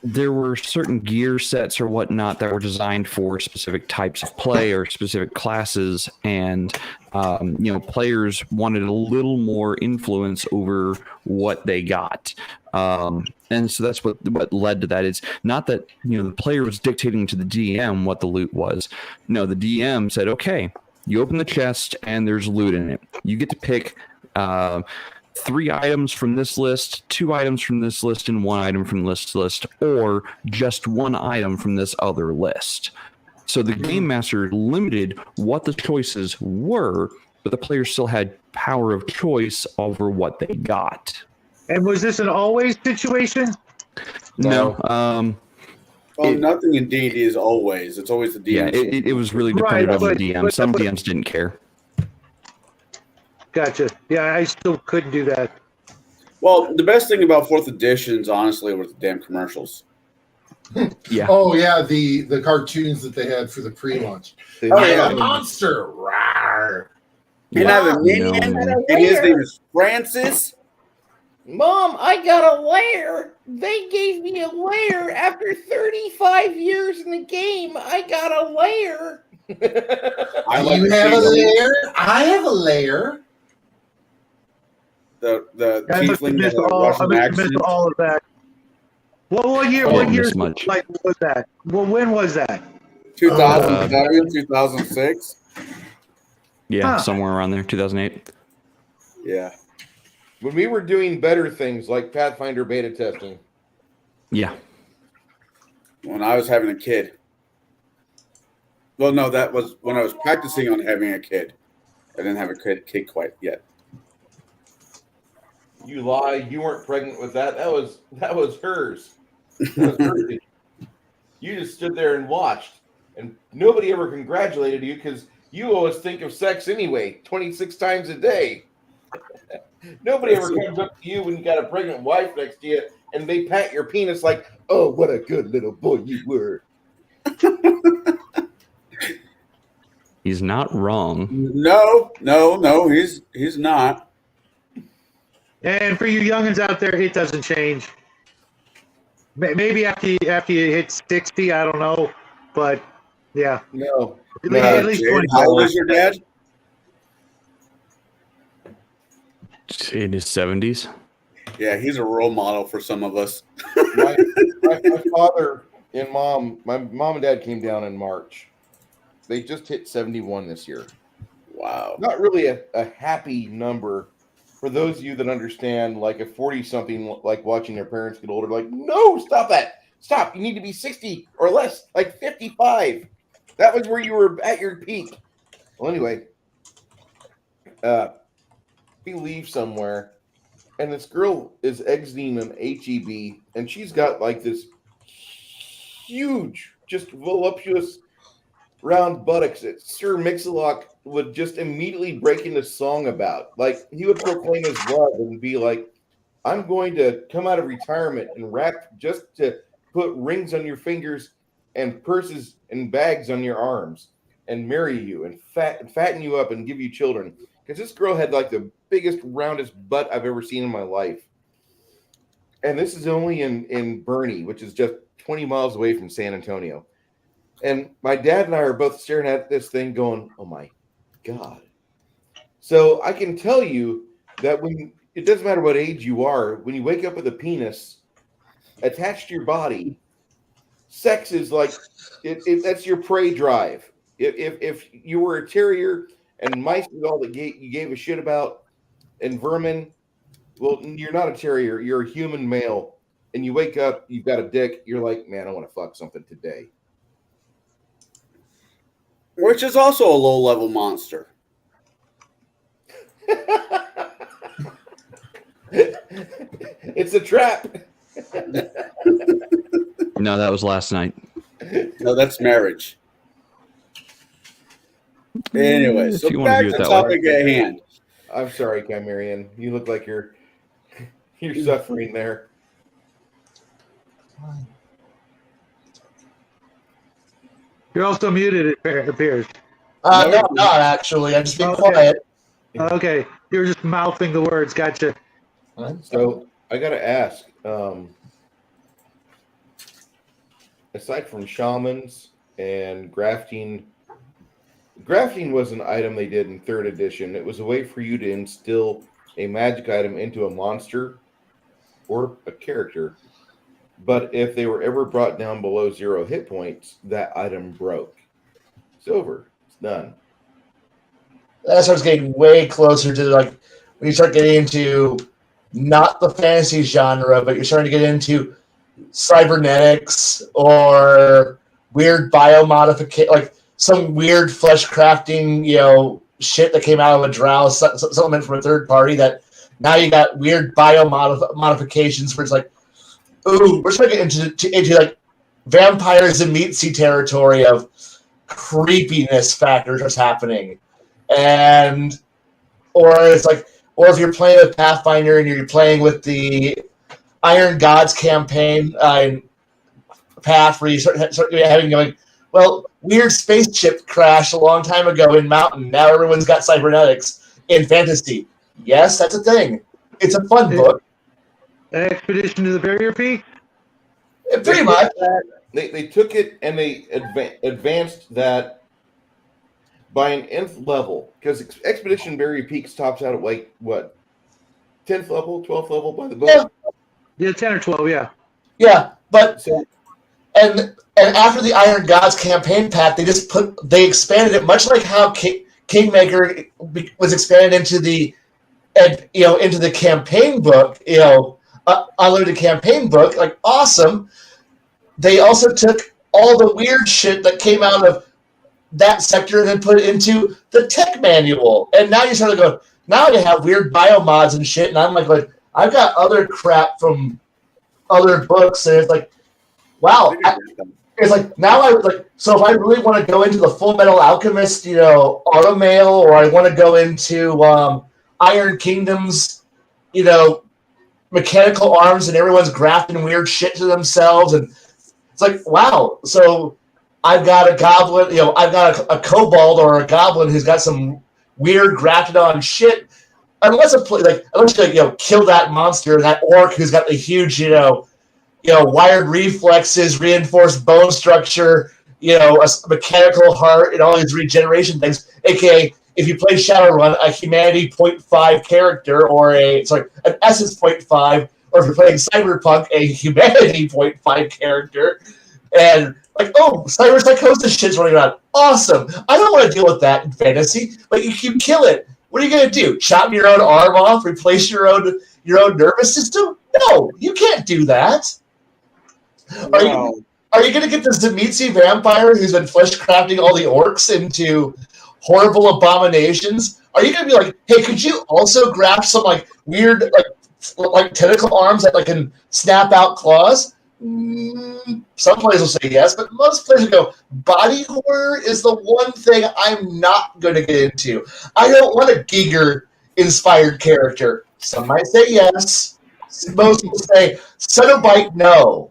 Speaker 1: there were certain gear sets or whatnot that were designed for specific types of play or specific classes, and players wanted a little more influence over what they got. And so that's what led to that. It's not that the player was dictating to the DM what the loot was. No, the DM said, okay, you open the chest and there's loot in it. You get to pick 3 items from this list, 2 items from this list, and 1 item from this list, or just 1 item from this other list. So the game master limited what the choices were, but the players still had power of choice over what they got.
Speaker 4: And was this an always situation?
Speaker 1: No.
Speaker 6: Nothing in D&D is always. It's always the DM.
Speaker 1: Yeah, it was really dependent on the DM. Some
Speaker 4: but-
Speaker 1: DMs didn't care.
Speaker 4: Gotcha. Yeah, I still couldn't do that.
Speaker 6: Well, the best thing about 4th editions, honestly, were the damn commercials.
Speaker 1: Yeah.
Speaker 7: Oh yeah, the cartoons that they had for the pre-launch.
Speaker 6: Oh, yeah.
Speaker 7: Monster! Rawr.
Speaker 6: And I have a minion,
Speaker 1: No.
Speaker 6: and his name is Francis.
Speaker 5: Mom, I got a lair. They gave me a lair after 35 years in the game. I got a lair.
Speaker 6: I like
Speaker 7: You
Speaker 6: to
Speaker 7: have
Speaker 6: see
Speaker 7: a
Speaker 6: them.
Speaker 7: lair? I have a lair.
Speaker 6: The
Speaker 4: I must have
Speaker 6: tiefling
Speaker 4: missed
Speaker 6: that had a
Speaker 4: all, I
Speaker 6: Russian
Speaker 4: must have
Speaker 6: accent.
Speaker 4: missed all of that. Well, what year?
Speaker 1: I
Speaker 4: What
Speaker 1: didn't
Speaker 4: year?
Speaker 1: miss much.
Speaker 4: Like, was that? Well, when was that?
Speaker 6: 2007, 2006.
Speaker 1: Yeah,
Speaker 4: Huh.
Speaker 1: somewhere around there, 2008.
Speaker 6: Yeah.
Speaker 3: When we were doing better things like Pathfinder beta testing.
Speaker 1: Yeah.
Speaker 6: When I was having a kid. Well, no, that was when I was practicing on having a kid. I didn't have a kid quite yet.
Speaker 3: You lie. You weren't pregnant with that. That was hers. That was hers. You just stood there and watched, and nobody ever congratulated you because you always think of sex anyway, 26 times a day. Nobody ever comes up to you when you got a pregnant wife next to you, and they pat your penis like, "Oh, what a good little boy you were."
Speaker 1: He's not wrong.
Speaker 6: No, he's not.
Speaker 4: And for you youngins out there, it doesn't change. Maybe after you hit 60, I don't know, but yeah,
Speaker 3: No,
Speaker 4: at least
Speaker 6: Jade,
Speaker 4: 20.
Speaker 6: how old is your dad?
Speaker 1: In his 70s.
Speaker 6: Yeah, he's a role model for some of us.
Speaker 3: my father and my mom and dad came down in March. They just hit 71 this year.
Speaker 6: Wow.
Speaker 3: Not really a happy number for those of you that understand, like a 40-something, like watching their parents get older, like, no, stop that. Stop. You need to be 60 or less, like 55. That was where you were at your peak. Well, anyway, we leave somewhere, and this girl is exiting an HEB, and she's got like this huge, just voluptuous round buttocks that Sir Mix-a-Lot would just immediately break into song about. Like, he would proclaim his love and be like, I'm going to come out of retirement and rap just to put rings on your fingers and purses and bags on your arms and marry you and fatten you up and give you children. Because this girl had like the biggest, roundest butt I've ever seen in my life. And this is only in Bernie, which is just 20 miles away from San Antonio. And my dad and I are both staring at this thing going, oh my God. So I can tell you that when it doesn't matter what age you are, when you wake up with a penis attached to your body, sex is like, that's your prey drive. If you were a terrier and mice was all that you gave a shit about and vermin, well, you're not a terrier. You're a human male. And you wake up, you've got a dick. You're like, man, I want to fuck something today.
Speaker 6: Which is also a low-level monster.
Speaker 3: It's a trap.
Speaker 1: No, that was last night.
Speaker 6: No, that's marriage. Anyway,
Speaker 1: If
Speaker 6: so
Speaker 1: you wanna
Speaker 6: back
Speaker 1: view
Speaker 6: to
Speaker 1: it
Speaker 6: the
Speaker 1: that
Speaker 6: topic at hand.
Speaker 3: I'm sorry, Chimerian. You look like you're suffering there.
Speaker 4: You're also muted, it appears.
Speaker 2: No, I'm not actually. I'm just being
Speaker 4: Okay.
Speaker 2: quiet.
Speaker 4: Okay, you're just mouthing the words. Gotcha.
Speaker 3: So I got to ask, aside from shamans and grafting was an item they did in 3rd edition. It was a way for you to instill a magic item into a monster or a character. But if they were ever brought down below 0 hit points, that item broke. It's over. It's done.
Speaker 2: That starts getting way closer to like when you start getting into not the fantasy genre, but you're starting to get into cybernetics or weird biomodification, like some weird flesh crafting, shit that came out of a drow supplement from a third party that now you got weird biomodifications where it's like, ooh, we're starting to get into like vampires and meatsy territory of creepiness factors that's happening. And or if you're playing with Pathfinder and you're playing with the Iron Gods campaign in Path, where you start having going, well, weird spaceship crashed a long time ago in Mountain. Now everyone's got cybernetics in fantasy. Yes, that's a thing. It's a fun book.
Speaker 4: Expedition to the Barrier Peak?
Speaker 2: Pretty much.
Speaker 3: They took it and they advanced that by an nth level, because Expedition Barrier Peak stops out at like what, 10th level, 12th level by the book.
Speaker 4: Yeah, 10 or 12, yeah.
Speaker 2: Yeah, but and after the Iron Gods campaign pack, they expanded it much like how Kingmaker was expanded into the campaign book, unlimited campaign book, like awesome. They also took all the weird shit that came out of that sector and then put it into the tech manual. And now you sort of go, now you have weird biomods and shit, and I'm like I've got other crap from other books, and it's like, wow. It's like, now so if I really want to go into the Full Metal Alchemist, automail, or I want to go into Iron Kingdom's, mechanical arms, and everyone's grafting weird shit to themselves, and it's like, wow. So I've got a goblin, I've got a kobold or a goblin who's got some weird grafted on shit. Unless you kill that monster, that orc who's got the huge, wired reflexes, reinforced bone structure, a mechanical heart, and all these regeneration things. AKA, if you play Shadowrun, a humanity 0.5 character, or an essence 0.5, or if you're playing Cyberpunk, a humanity 0.5 character, and cyber psychosis shit's running around. Awesome. I don't want to deal with that in fantasy, but you kill it. What are you going to do? Chop your own arm off? Replace your own nervous system? No, you can't do that. Wow. Are you going to get this Demetsi vampire who's been flesh crafting all the orcs into horrible abominations? Are you going to be like, hey, could you also graft some weird tentacle arms that can snap out claws? Some players will say yes, but most players will go, body horror is the one thing I'm not going to get into. I don't want a Giger-inspired character. Some might say yes. Most will say, Cenobite, no.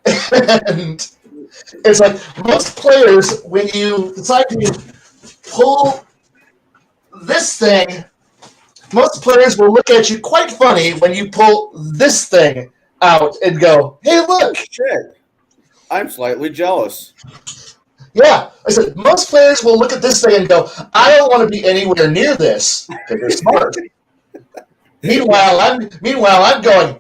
Speaker 2: And it's like, most players, when you decide to pull this thing, most players will look at you quite funny when you pull this thing out and go, hey, look.
Speaker 6: Shit. I'm slightly jealous.
Speaker 2: Yeah. I said, most players will look at this thing and go, I don't want to be anywhere near this, because they're smart. Meanwhile, I'm going,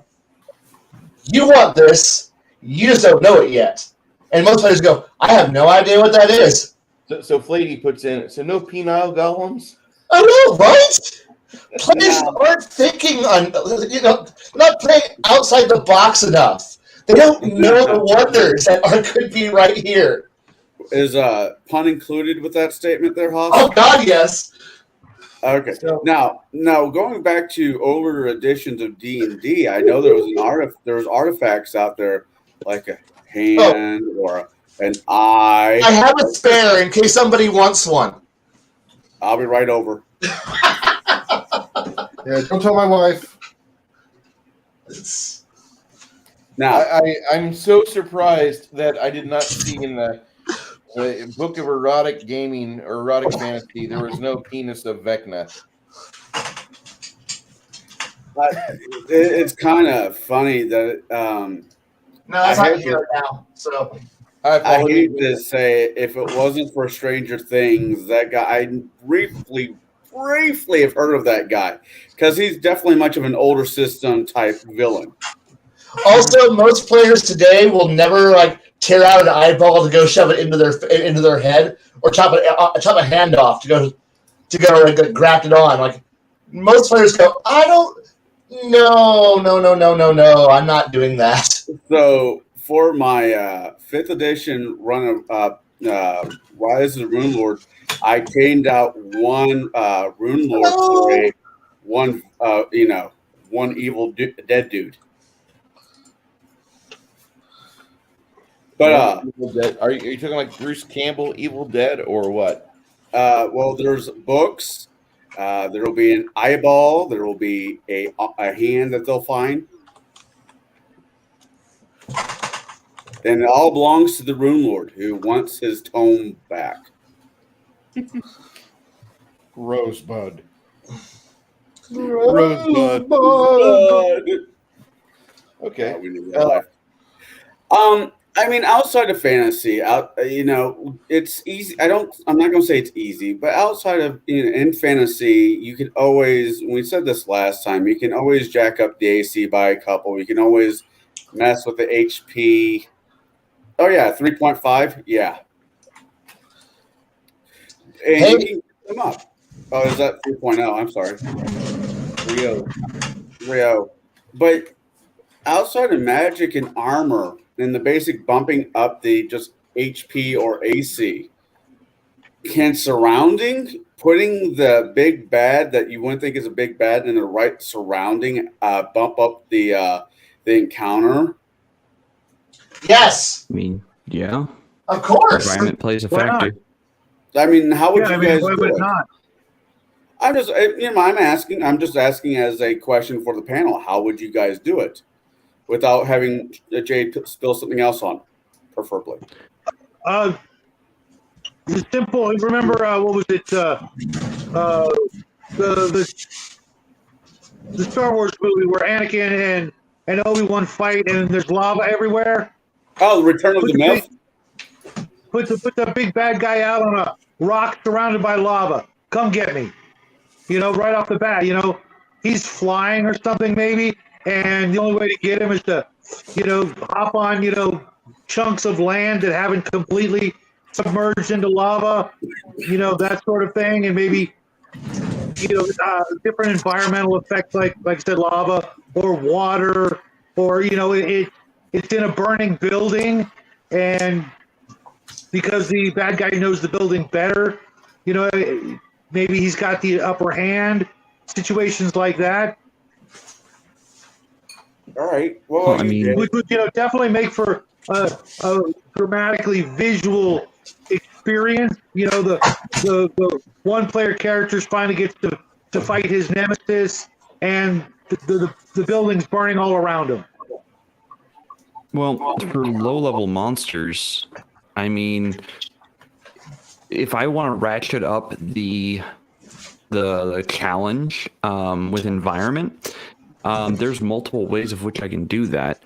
Speaker 2: you want this, you just don't know it yet. And most players go, I have no idea what that is.
Speaker 3: So Flatey puts in, so no penile golems?
Speaker 2: I know, right? Players aren't thinking on, not playing outside the box enough. They don't know the wonders that could be right here.
Speaker 6: Is pun included with that statement there, Hoff?
Speaker 2: Oh God, yes.
Speaker 6: Okay. So, now going back to older editions of D&D, I know there was artifacts out there like a hand or an eye.
Speaker 2: I have a spare in case somebody wants one.
Speaker 6: I'll be right over.
Speaker 7: Yeah, don't tell my wife.
Speaker 3: Now I'm so surprised that I did not see in the book of erotic gaming or erotic fantasy there was no penis of Vecna.
Speaker 6: It's kind of funny that
Speaker 2: no, it's not here now. So
Speaker 6: I hate to say it, if it wasn't for Stranger Things, that guy, I briefly have heard of that guy because he's definitely much of an older system type villain.
Speaker 2: Also, most players today will never tear out an eyeball to go shove it into their head or chop a hand off to go and get grafted on. most players go, I don't. No. I'm not doing that.
Speaker 6: So for my 5th edition run of Rise of the Rune Lord, I chained out one Rune Lord for a one one evil dead dude. But
Speaker 5: Evil Dead. Are you talking like Bruce Campbell, Evil Dead, or what?
Speaker 6: well, there's books. There will be an eyeball. There will be a hand that they'll find. And it all belongs to the Rune Lord, who wants his tome back.
Speaker 5: Rosebud.
Speaker 2: Rosebud.
Speaker 5: Okay.
Speaker 6: We knew real life. I mean, outside of fantasy, it's easy. I'm not going to say it's easy, but outside of in fantasy, you can always. We said this last time. You can always jack up the AC by a couple. You can always mess with the HP. Oh yeah, 3.5. Yeah. And
Speaker 2: Hey.
Speaker 6: you can pick them up. Oh, is that 3.0? I'm sorry. 3.0. But outside of magic and armor and the basic bumping up the just HP or AC, can surrounding, putting the big bad that you wouldn't think is a big bad in the right surrounding, bump up the encounter?
Speaker 2: Yes,
Speaker 1: I mean, yeah,
Speaker 2: of course.
Speaker 1: environment plays a
Speaker 4: Why not?
Speaker 1: factor.
Speaker 6: I mean, how would you guys
Speaker 4: why
Speaker 6: do
Speaker 4: would
Speaker 6: it?
Speaker 4: not?
Speaker 6: I'm just, I'm just asking as a question for the panel. How would you guys do it without having Jade spill something else on, preferably?
Speaker 4: It's simple. Remember, what was it? The Star Wars movie where Anakin and Obi-Wan fight, and there's lava everywhere.
Speaker 6: Oh, the Return of the Myth.
Speaker 4: Put the big bad guy out on a rock surrounded by lava. Come get me. Right off the bat. He's flying or something maybe, and the only way to get him is to, hop on, chunks of land that haven't completely submerged into lava, that sort of thing, and maybe, different environmental effects like I said, lava or water, or it's in a burning building, and because the bad guy knows the building better, maybe he's got the upper hand. Situations like that.
Speaker 6: All right. Well,
Speaker 1: I mean,
Speaker 4: Which would definitely make for a dramatically visual experience. The one player characters finally gets to fight his nemesis, and the building's burning all around him.
Speaker 1: well, for low-level monsters, I mean, if I want to ratchet up the challenge with environment, there's multiple ways of which I can do that.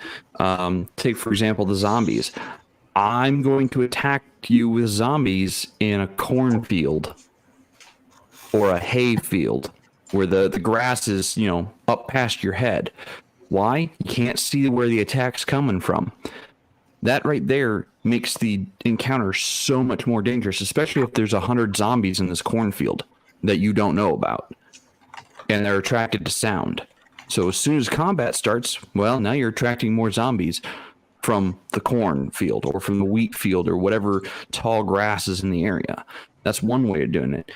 Speaker 1: Take, for example, the zombies. I'm going to attack you with zombies in a cornfield or a hay field where the grass is, up past your head. Why? You can't see where the attack's coming from. That right there makes the encounter so much more dangerous, especially if there's 100 zombies in this cornfield that you don't know about, and they're attracted to sound. So as soon as combat starts, well, now you're attracting more zombies from the cornfield or from the wheat field or whatever tall grass is in the area. That's one way of doing it.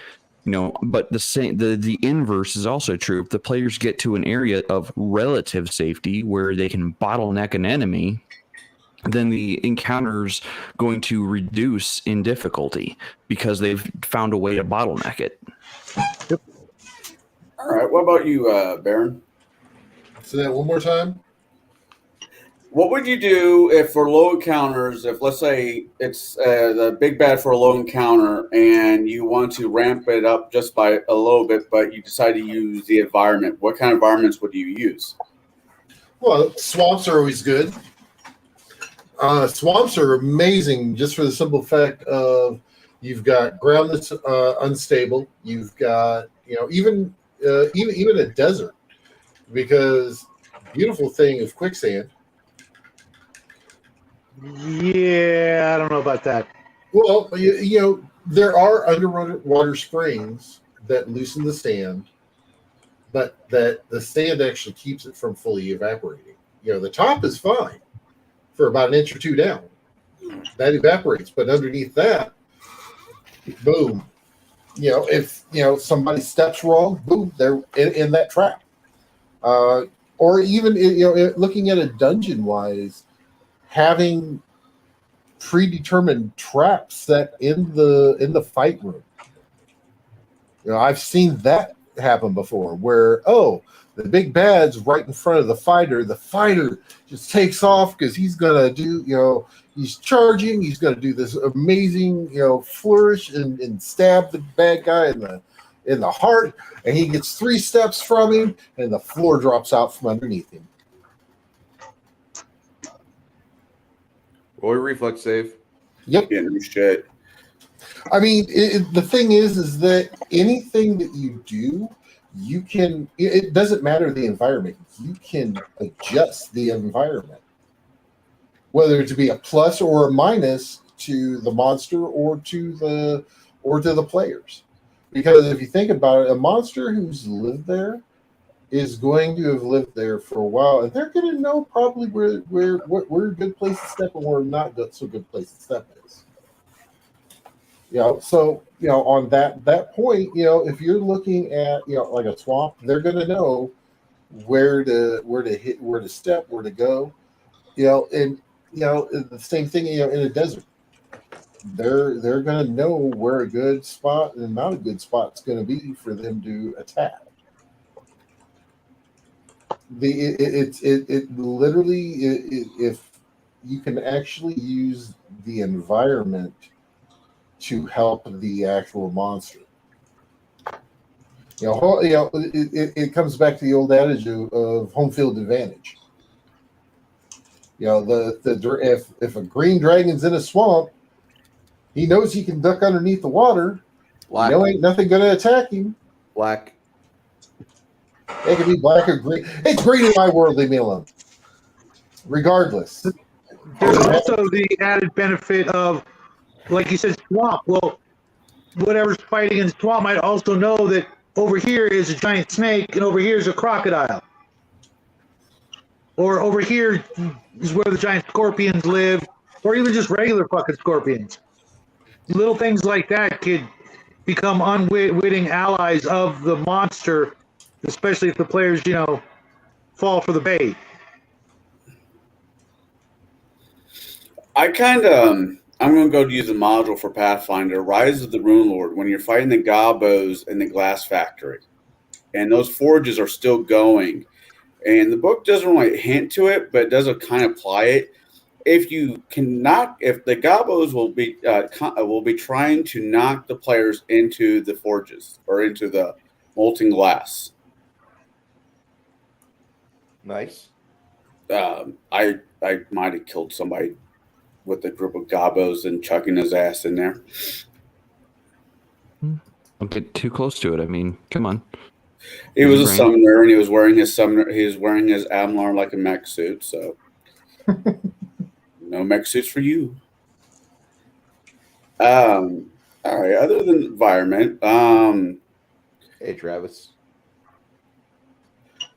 Speaker 1: But the inverse is also true. If the players get to an area of relative safety where they can bottleneck an enemy, then the encounter's going to reduce in difficulty because they've found a way to bottleneck it.
Speaker 6: All right. What about you, Baron?
Speaker 7: Say that one more time.
Speaker 6: What would you do if for low encounters, if let's say it's the big bad for a low encounter and you want to ramp it up just by a little bit, but you decide to use the environment? What kind of environments would you use?
Speaker 7: Well, swamps are always good. Swamps are amazing just for the simple fact of you've got ground that's unstable. You've got, even a desert, because beautiful thing is quicksand.
Speaker 4: Yeah, I don't know about that.
Speaker 7: Well, there are underwater springs that loosen the sand, but that the sand actually keeps it from fully evaporating. The top is fine for about an inch or two down. That evaporates, but underneath that, boom. If somebody steps wrong, boom, they're in that trap. Or even looking at a dungeon wise, having predetermined traps set in the fight room. I've seen that happen before, where the big bad's right in front of the fighter. The fighter just takes off because he's gonna do he's charging. He's gonna do this amazing flourish and stab the bad guy in the heart, and he gets 3 steps from him, and the floor drops out from underneath him.
Speaker 3: Roy reflex save.
Speaker 7: Yep.
Speaker 6: Yeah, no shit.
Speaker 7: I mean, the thing is that anything that you do, you can. It doesn't matter the environment. You can adjust the environment, whether it to be a plus or a minus to the monster or to the players. Because if you think about it, a monster who's lived there is going to have lived there for a while, and they're going to know probably where a good place to step and where not so good place to step is. So on that point, if you're looking at like a swamp, they're going to know where to hit, where to step, where to go. And the same thing in a desert. They're going to know where a good spot and not a good spot is going to be for them to attack. It literally, if you can actually use the environment to help the actual monster. It comes back to the old adage of home field advantage. If a green dragon's in a swamp, he knows he can duck underneath the water.
Speaker 3: Black.
Speaker 7: Ain't nothing going to attack him.
Speaker 3: Black.
Speaker 7: It can be black or green. It's green in my world, leave me alone. Regardless.
Speaker 4: There's also the added benefit of, like you said, swamp. Well, whatever's fighting in the swamp might also know that over here is a giant snake and over here is a crocodile. Or over here is where the giant scorpions live, or even just regular fucking scorpions. Little things like that could become unwitting allies of the monster, especially if the players, fall for the bait.
Speaker 6: I'm going to go use a module for Pathfinder, Rise of the Rune Lord, when you're fighting the gobos in the glass factory. And those forges are still going. And the book doesn't really hint to it, but it does kind of apply it. If the gobos will be trying to knock the players into the forges or into the molten glass.
Speaker 3: Nice.
Speaker 6: I might have killed somebody with a group of gobos and chucking his ass in there.
Speaker 1: Don't get too close to it. I mean, come on.
Speaker 6: He was a summoner, and he was wearing his Amlar like a mech suit. So, no mech suits for you. All right. Other than environment,
Speaker 3: Hey, Travis.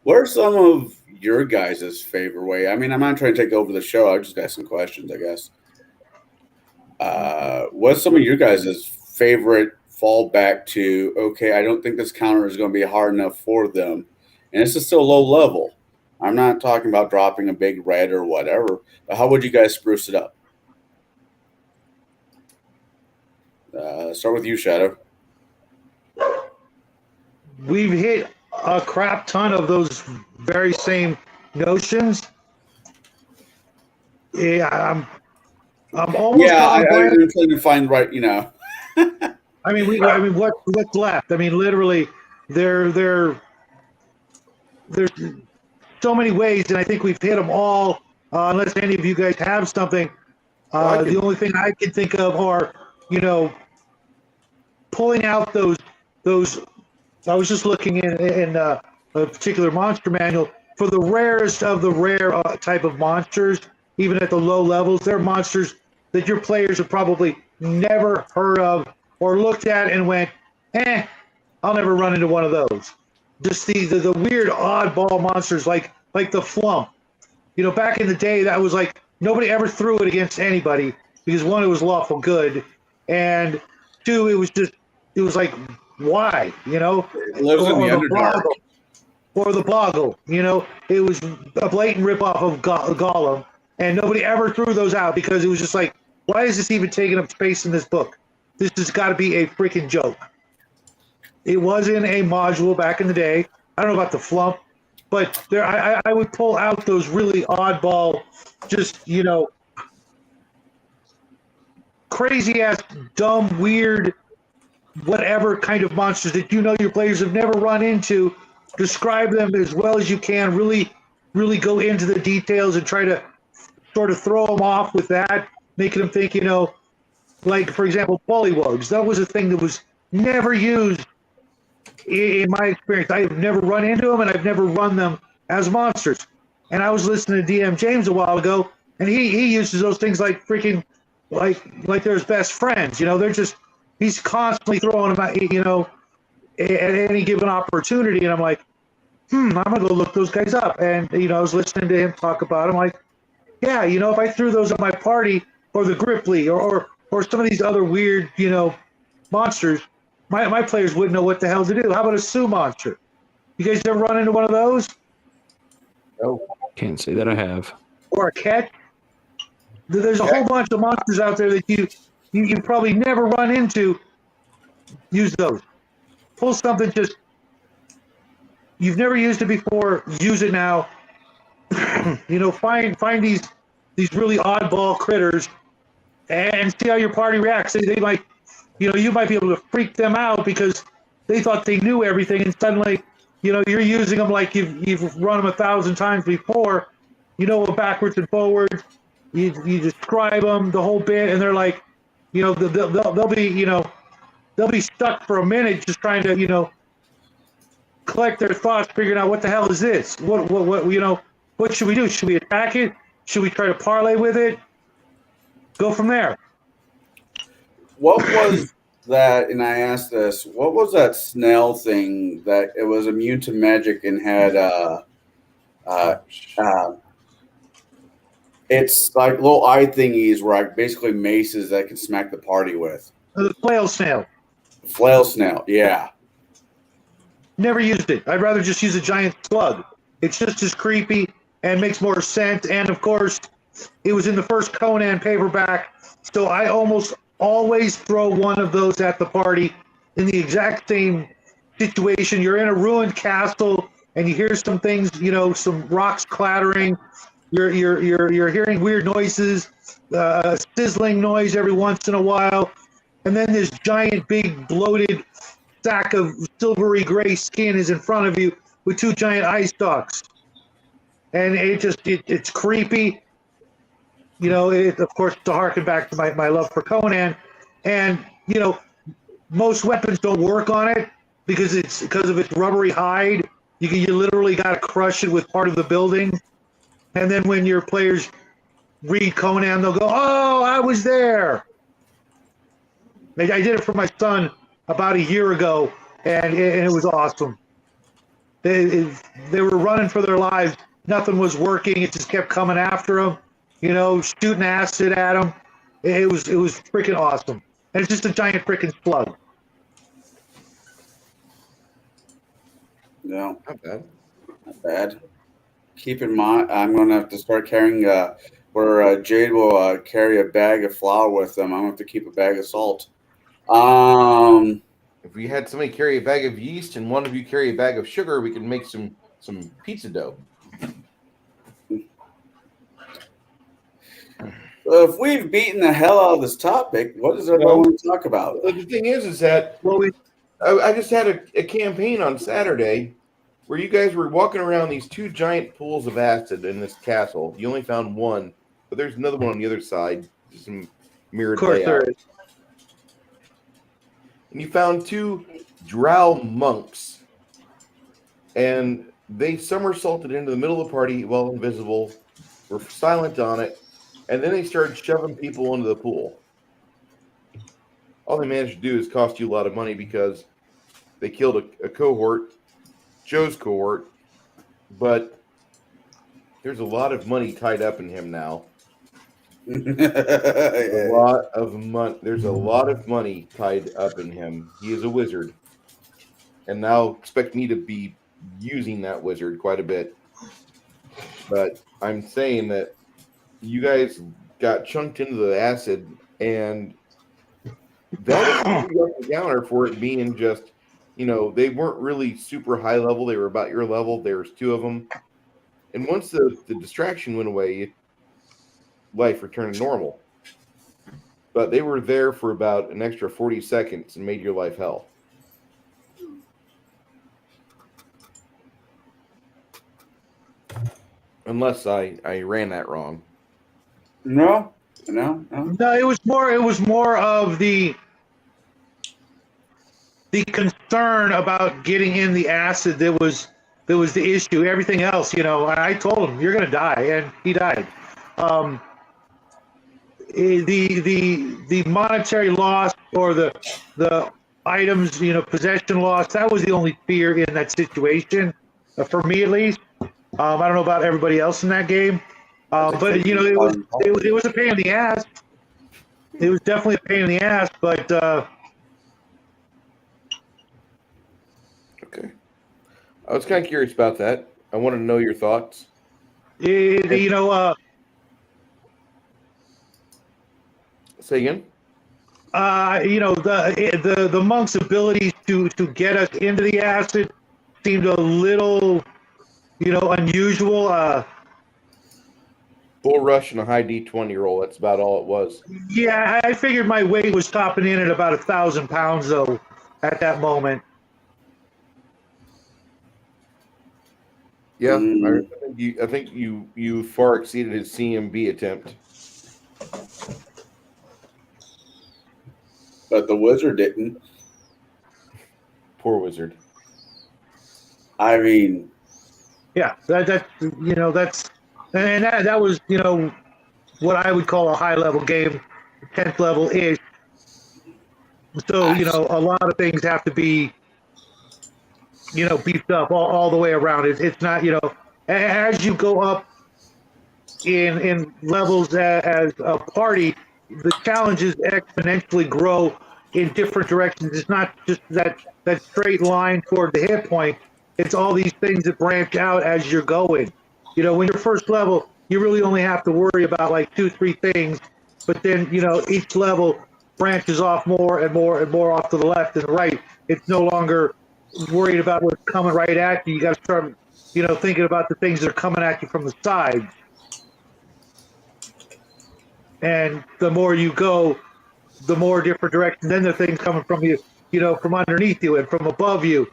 Speaker 6: what are some of your guys' favorite way? I mean, I'm not trying to take over the show. I just got some questions, I guess. What's some of your guys' favorite fallback to, okay, I don't think this counter is going to be hard enough for them. And this is still low level. I'm not talking about dropping a big red or whatever, but how would you guys spruce it up? Start with you, Shadow.
Speaker 4: We've hit a crap ton of those very same notions. Yeah, I'm almost.
Speaker 6: Yeah, I'm trying to find right.
Speaker 4: I mean, what's left? I mean, literally, there's so many ways, and I think we've hit them all. Unless any of you guys have something, the only thing I can think of are, pulling out those. I was just looking in a particular monster manual for the rarest of the rare type of monsters. Even at the low levels, they're monsters that your players have probably never heard of or looked at and went, I'll never run into one of those. just the weird oddball monsters like the flump. You know, back in the day, that was like nobody ever threw it against anybody because one, it was lawful good, and two, it was like why, you know,
Speaker 6: It lives in the Underdark.
Speaker 4: Or the boggle, you know, it was a blatant ripoff of Gollum, and nobody ever threw those out because it was just like, why is this even taking up space in this book? This has got to be a freaking joke. It was in a module back in the day. I don't know about the flump, but there I would pull out those really oddball, just, you know, crazy ass, dumb, weird, whatever kind of monsters that you know your players have never run into. Describe them as well as you can. Really, really go into the details and try to sort of throw them off with that, making them think, you know, like, for example, bullywugs. That was a thing that was never used in my experience. I have never run into them, and I've never run them as monsters. And I was listening to DM James a while ago, and he uses those things like freaking, like they're his best friends. You know, they're just, he's constantly throwing them out, you know, at any given opportunity. And I'm like, I'm going to go look those guys up. And, you know, I was listening to him talk about them. Like, yeah, you know, if I threw those at my party, or the Gripply, or some of these other weird, you know, monsters, my players wouldn't know what the hell to do. How about a Sioux monster? You guys ever run into one of those?
Speaker 3: No.
Speaker 1: Can't say that I have.
Speaker 4: Or a cat? There's a whole bunch of monsters out there that you probably never run into. Use those. Pull something just, you've never used it before, use it now. You know, find these really oddball critters and see how your party reacts. They might, you know, you might be able to freak them out because they thought they knew everything, and suddenly, you know, you're using them like you've run them 1,000 times before. You know, backwards and forwards. You describe them the whole bit, and they're like, you know, they'll be, you know, they'll be stuck for a minute just trying to, you know, collect their thoughts, figuring out what the hell is this? What you know, what should we do? Should we attack it? Should we try to parlay with it? Go from there.
Speaker 6: What was that? And I asked this. What was that snail thing that it was immune to magic and had it's like little eye thingies where like basically maces that I can smack the party with.
Speaker 4: The flail snail.
Speaker 6: Flail snail, yeah.
Speaker 4: Never used it. I'd rather just use a giant slug. It's just as creepy and makes more sense. And of course, it was in the first Conan paperback, so I almost always throw one of those at the party in the exact same situation. You're in a ruined castle, and you hear some things, you know, some rocks clattering. You're hearing weird noises, sizzling noise every once in a while, and then this giant, big, bloated sack of silvery gray skin is in front of you with two giant eye stalks, and it's creepy. You know, of course, to harken back to my love for Conan, and you know, most weapons don't work on it because of its rubbery hide. You literally got to crush it with part of the building, and then when your players read Conan, they'll go, "Oh, I was there." I did it for my son about a year ago, and it was awesome. They were running for their lives. Nothing was working. It just kept coming after them. You know, shooting acid at them. It was freaking awesome. And it's just a giant freaking slug.
Speaker 6: No,
Speaker 3: Not bad.
Speaker 6: not bad. Keep in mind, I'm going to have to start carrying where Jade will carry a bag of flour with them. I'm going to have to keep a bag of salt.
Speaker 3: If we had somebody carry a bag of yeast and one of you carry a bag of sugar, we could make some pizza dough.
Speaker 6: So if we've beaten the hell out of this topic, what does everyone want to talk about?
Speaker 3: The thing is that I just had a campaign on Saturday where you guys were walking around these two giant pools of acid in this castle. You only found one, but there's another one on the other side. Some mirrored
Speaker 4: Of course
Speaker 3: layout.
Speaker 4: there is.
Speaker 3: And you found two drow monks, and they somersaulted into the middle of the party while invisible, were silent on it, and then they started shoving people into the pool. All they managed to do is cost you a lot of money because they killed a cohort, Joe's cohort, but there's a lot of money tied up in him now. A lot of money. There's a lot of money tied up in him. He is a wizard, and now expect me to be using that wizard quite a bit. But I'm saying that you guys got chunked into the acid, and that is a counter for it being just, they weren't really super high level. They were about your level. There was two of them, and once the distraction went away, life returned to normal. But they were there for about an extra 40 seconds and made your life hell. Unless I ran that wrong.
Speaker 6: No.
Speaker 4: No, it was more of the concern about getting in the acid that was the issue. Everything else, I told him you're going to die, and he died. The monetary loss or the items, possession loss, that was the only fear in that situation, for me at least. I don't know about everybody else in that game, but it was a pain in the ass. It was definitely a pain in the ass, but
Speaker 3: okay. I was kind of curious about that. I want to know your thoughts. Say again.
Speaker 4: The monk's ability to get us into the acid seemed a little, unusual.
Speaker 3: Bull rush and a high D20 roll. That's about all it was.
Speaker 4: Yeah, I figured my weight was topping in at about 1,000 pounds though at that moment.
Speaker 3: Yeah, I think you far exceeded his CMB attempt.
Speaker 6: But the wizard didn't.
Speaker 3: Poor wizard.
Speaker 6: I mean,
Speaker 4: yeah, that was what I would call a high level game, 10th level ish. So a lot of things have to be beefed up all the way around. It's not as you go up in levels as a party, the challenges exponentially grow in different directions. It's not just that straight line toward the hit point. It's all these things that branch out as you're going. When you're first level, you really only have to worry about like 2-3 things, but then each level branches off more and more and more off to the left and the right. It's no longer worried about what's coming right at you. You got to start thinking about the things that are coming at you from the side. And the more you go, the more different directions. Then the things coming from you, from underneath you and from above you,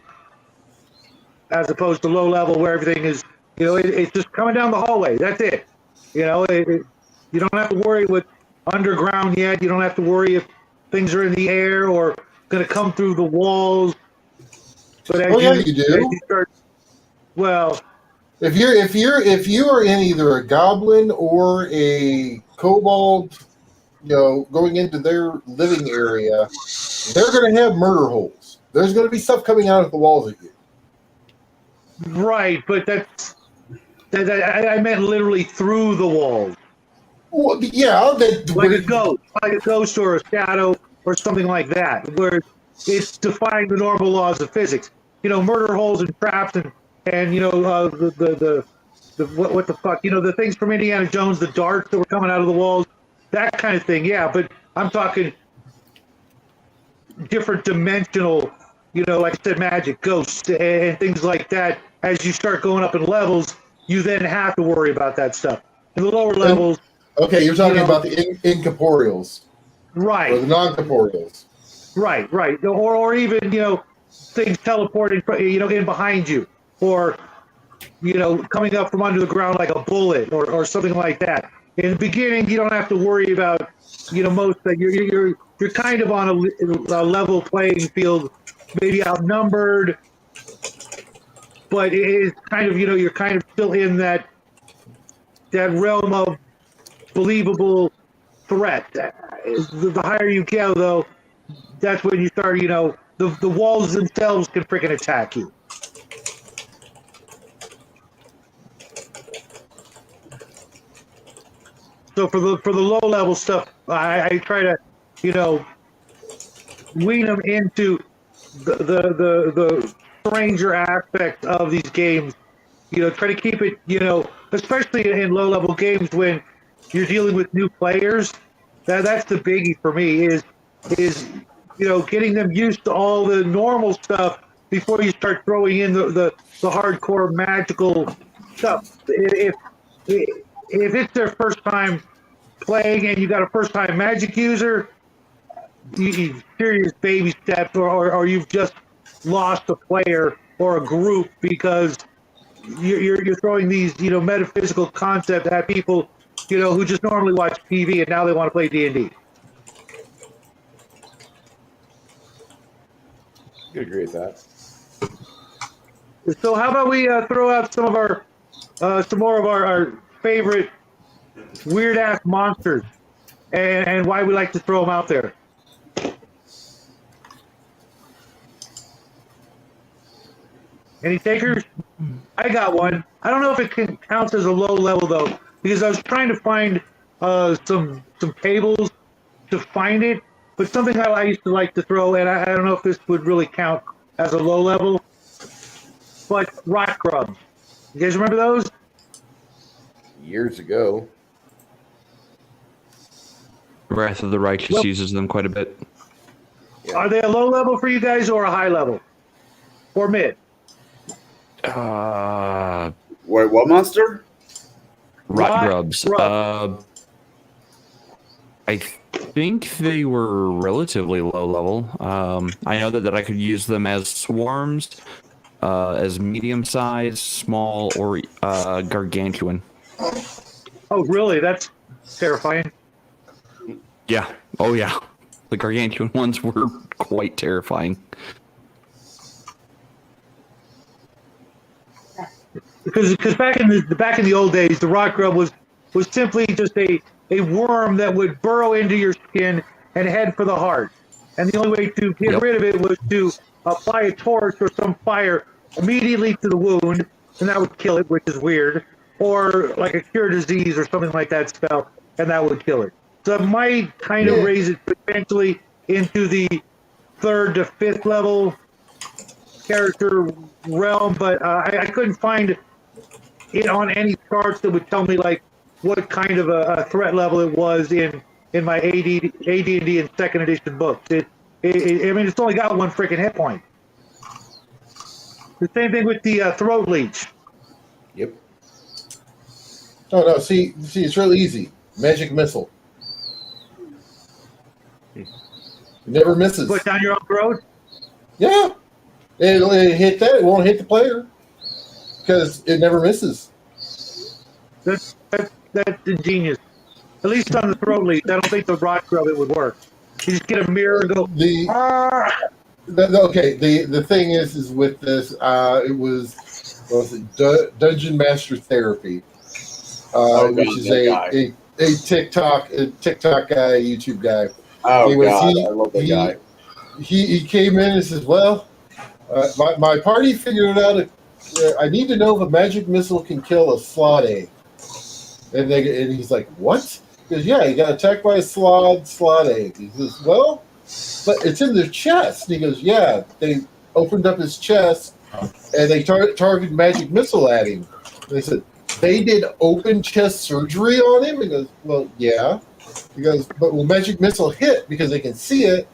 Speaker 4: as opposed to low level where everything is, it's just coming down the hallway. That's it. You don't have to worry with underground yet. You don't have to worry if things are in the air or going to come through the walls. But as
Speaker 7: you do. If you are in either a goblin or a kobold, going into their living area, they're going to have murder holes. There's going to be stuff coming out of the walls at you.
Speaker 4: Right, but I meant literally through the walls.
Speaker 7: Well, yeah,
Speaker 4: like a ghost or a shadow or something like that, where it's defying the normal laws of physics. Murder holes and traps and the what the fuck, the things from Indiana Jones, the darts that were coming out of the walls, that kind of thing. Yeah, but I'm talking different dimensional, like I said, magic, ghosts, and things like that. As you start going up in levels, you then have to worry about that stuff. In the lower levels.
Speaker 7: Okay, you're talking about the incorporeals.
Speaker 4: Right.
Speaker 7: Or the non-corporeals.
Speaker 4: Right. Or even, things teleporting, in behind you. Or, coming up from under the ground like a bullet or something like that. In the beginning, you don't have to worry about, most things. You're kind of on a level playing field, maybe outnumbered, but it is kind of, you're kind of still in that realm of believable threat. The higher you go, though, that's when you start, the walls themselves can freaking attack you. So for the low level stuff, I try to, wean them into the stranger aspect of these games. Try to keep it, especially in low level games when you're dealing with new players. That's the biggie for me is getting them used to all the normal stuff before you start throwing in the hardcore magical stuff. If it's their first time playing and you got a first time magic user, serious baby steps, or you've just lost a player or a group because you're throwing these metaphysical concepts at people who just normally watch TV and now they want to play D&D.
Speaker 3: I agree with that.
Speaker 4: So how about we throw out some more of our favorite weird ass monsters and why we like to throw them out there. Any takers? I got one. I don't know if it counts as a low level though, because I was trying to find some tables to find it, but something I used to like to throw, and I don't know if this would really count as a low level, but rock grubs. You guys remember those?
Speaker 3: Years ago.
Speaker 1: Wrath of the Righteous uses them quite a bit.
Speaker 3: Yeah.
Speaker 4: Are they a low level for you guys or a high level? Or mid?
Speaker 6: Wait, what monster?
Speaker 1: Rot grubs. I think they were relatively low level. I know that I could use them as swarms, as medium sized, small, or gargantuan.
Speaker 4: Oh, really? That's terrifying.
Speaker 1: Yeah. Oh, yeah. The gargantuan ones were quite terrifying.
Speaker 4: Because back in the old days, the rock grub was simply just a worm that would burrow into your skin and head for the heart. And the only way to get rid of it was to apply a torch or some fire immediately to the wound, and that would kill it, which is weird. Or like a cure disease or something like that spell, and that would kill it. So it might kind of raise it potentially into the 3rd to 5th level character realm, but I couldn't find it on any charts that would tell me like what kind of a threat level it was in my AD&D and 2nd edition books. I mean, it's only got one freaking hit point. The same thing with the throat leech.
Speaker 3: Yep.
Speaker 7: Oh no, see, it's real easy. Magic missile. It never misses.
Speaker 4: Put down your own throat?
Speaker 7: Yeah. It'll hit that. It won't hit the player because it never misses.
Speaker 4: That's ingenious. At least on the throat leech. I don't think the rock grub it would work. You just get a mirror and go.
Speaker 7: Okay. The thing is with this, it was Dungeon Master Therapy, which is a TikTok guy, YouTube guy.
Speaker 6: Oh,
Speaker 7: anyways,
Speaker 6: God, I love that guy.
Speaker 7: He came in and says, well, my party figured it out. I need to know if a magic missile can kill a slot egg. And he's like, what? He goes, yeah, he got attacked by a slot egg. He goes, well, but it's in their chest. And he goes, yeah, they opened up his chest and they targeted magic missile at him. And they said, they did open chest surgery on him? He goes, well, yeah. He goes, but will magic missile hit because they can see it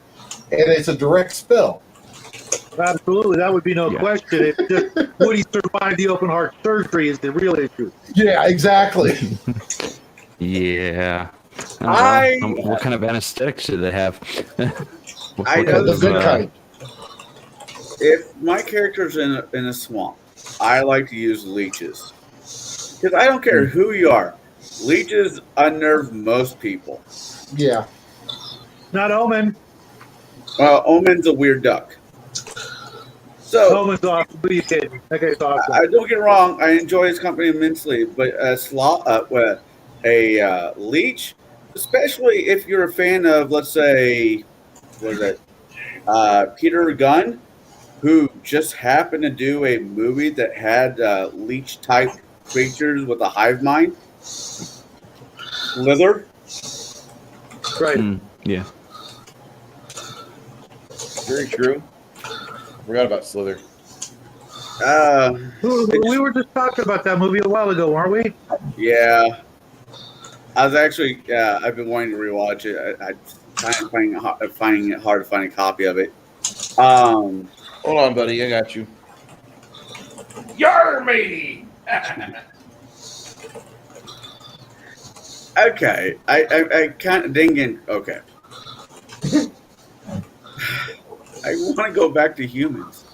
Speaker 7: and it's a direct spell?
Speaker 4: Absolutely, that would be no question. It's just would he survive the open heart surgery is the real issue.
Speaker 7: Yeah, exactly.
Speaker 1: Yeah. What kind of anesthetics do they have?
Speaker 6: I know
Speaker 7: the good kind.
Speaker 6: If my character's in a swamp, I like to use leeches. Because I don't care who you are. Leeches unnerve most people.
Speaker 7: Yeah.
Speaker 4: Not Omen.
Speaker 6: Omen's a weird duck. So
Speaker 4: Omen's awesome. What are you kidding? That guy's awesome.
Speaker 6: I don't get wrong. I enjoy his company immensely, but a leech, especially if you're a fan of, let's say, Peter Gunn, who just happened to do a movie that had leech type creatures with a hive mind. Slither.
Speaker 4: Right.
Speaker 1: Yeah.
Speaker 3: Very true. Forgot about Slither.
Speaker 4: We were just talking about that movie a while ago, weren't we?
Speaker 6: Yeah. I was actually, I've been wanting to rewatch it. I'm finding it hard to find a copy of it.
Speaker 3: Hold on, buddy. I got you. You're me.
Speaker 6: Okay. I kind of dinging. Okay. I want to go back to humans.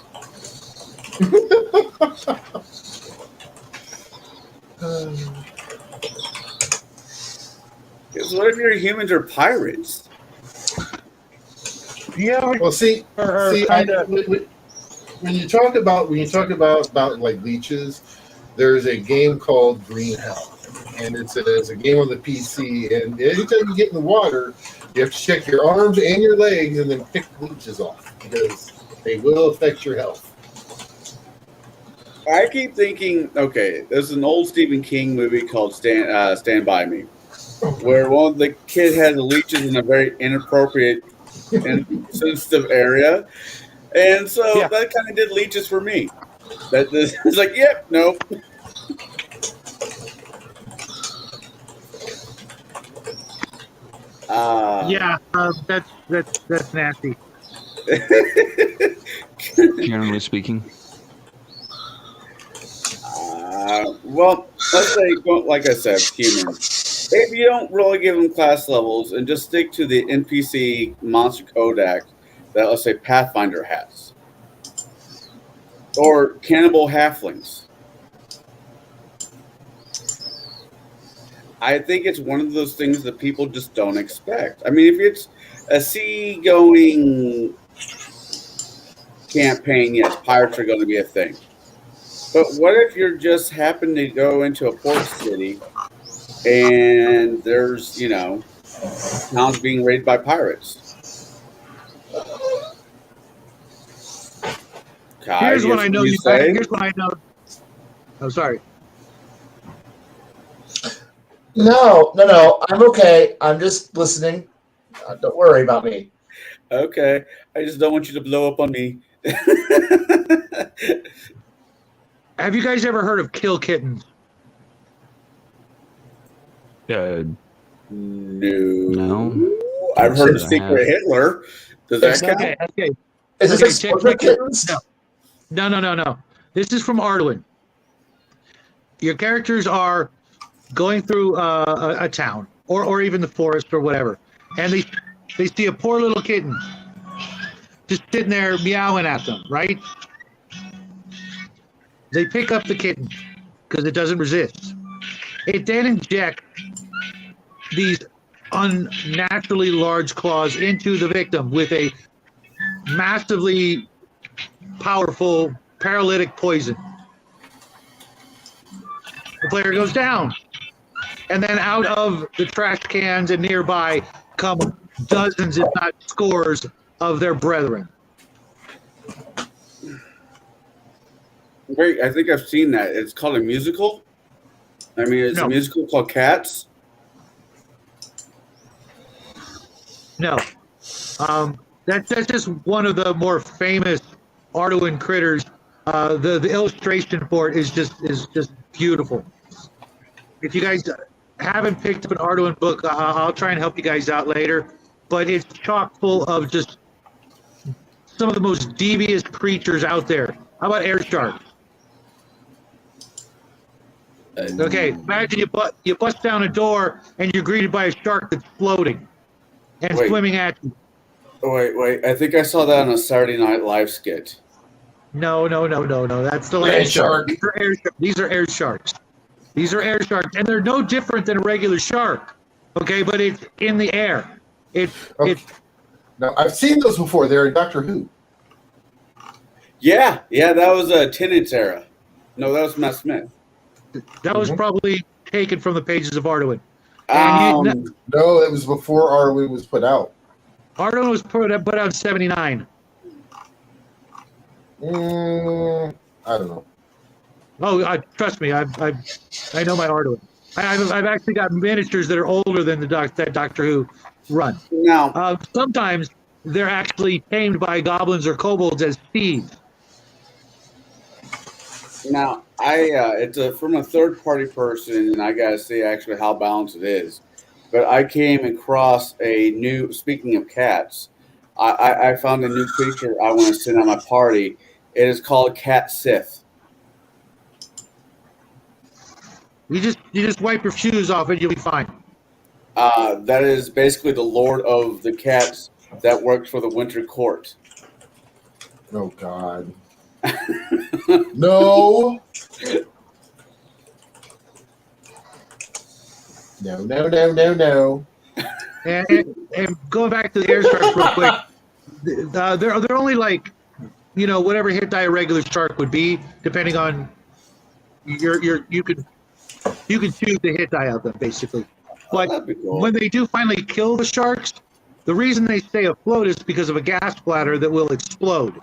Speaker 6: Because what if your humans are pirates?
Speaker 4: Yeah.
Speaker 7: Well, when you talk about like leeches, there's a game called Green Hell, and it's a game on the PC. And anytime you get in the water, you have to check your arms and your legs, and then pick leeches off because they will affect your health.
Speaker 6: I keep thinking, okay, there's an old Stephen King movie called Stand By Me, where one of the kid has leeches in a very inappropriate and sensitive area, and so that kind of did leeches for me. It's like, yep, nope.
Speaker 4: That's nasty.
Speaker 1: Generally speaking.
Speaker 6: Well, let's say, like I said, humans. If you don't really give them class levels and just stick to the NPC monster Kodak that, let's say, Pathfinder has, or cannibal halflings, I think it's one of those things that people just don't expect. I mean, if it's a sea-going campaign, yes, pirates are going to be a thing. But what if you're just happen to go into a port city and there's, towns being raided by pirates? Kai,
Speaker 4: Here's what I know. Here's what I know. I'm sorry.
Speaker 2: No. I'm okay. I'm just listening. Don't worry about me.
Speaker 6: Okay. I just don't want you to blow up on me.
Speaker 4: Have you guys ever heard of Kill Kittens?
Speaker 6: No.
Speaker 1: I've
Speaker 6: I've heard of Secret Hitler. Does that count?
Speaker 4: Okay.
Speaker 2: Is this Exploding Kittens?
Speaker 4: No. This is from Arduin. Your characters are going through a town or even the forest or whatever, and they see a poor little kitten just sitting there meowing at them, right? They pick up the kitten because it doesn't resist. It then injects these unnaturally large claws into the victim with a massively powerful paralytic poison. The player goes down. And then out of the trash cans and nearby come dozens, if not scores, of their brethren.
Speaker 6: Wait, I think I've seen that. It's called a musical? I mean, it's a musical called Cats?
Speaker 4: No. That's just one of the more famous Arduin critters. The illustration for it is just beautiful. If you guys haven't picked up an Arduin book, I'll try and help you guys out later. But it's chock full of just some of the most devious creatures out there. How about air sharks? Okay, imagine you bust down a door and you're greeted by a shark that's floating and swimming at you.
Speaker 6: Wait. I think I saw that on a Saturday Night Live skit.
Speaker 4: No. That's the land shark. These are air sharks. These are air sharks, and they're no different than a regular shark. Okay, but it's in the air.
Speaker 7: Now, I've seen those before. They're in Doctor Who.
Speaker 6: Yeah, that was a Tennant's era. No, that was Matt Smith.
Speaker 4: That was probably taken from the pages of Arduin.
Speaker 7: No, it was before Arduin was put out.
Speaker 4: Arduin was put out in 79.
Speaker 7: I don't know.
Speaker 4: Oh, trust me, I know my Arduin. I've actually got miniatures that are older than that Doctor Who run.
Speaker 6: Now,
Speaker 4: Sometimes they're actually tamed by goblins or kobolds as thieves.
Speaker 6: now, it's from a third party person, and I gotta see actually how balanced it is. But I came across a new. Speaking of cats, I found a new creature I want to send on my party. It is called Cat Sith.
Speaker 4: You just wipe your shoes off and you'll be fine.
Speaker 6: That is basically the Lord of the Cats that works for the Winter Court.
Speaker 7: Oh God. No. No.
Speaker 4: And going back to the air sharks real quick, they're only like, whatever hit die a regular shark would be, depending on you can choose the hit die of them basically. But
Speaker 6: that'd be cool.
Speaker 4: when they do finally kill the sharks, the reason they stay afloat is because of a gas bladder that will explode.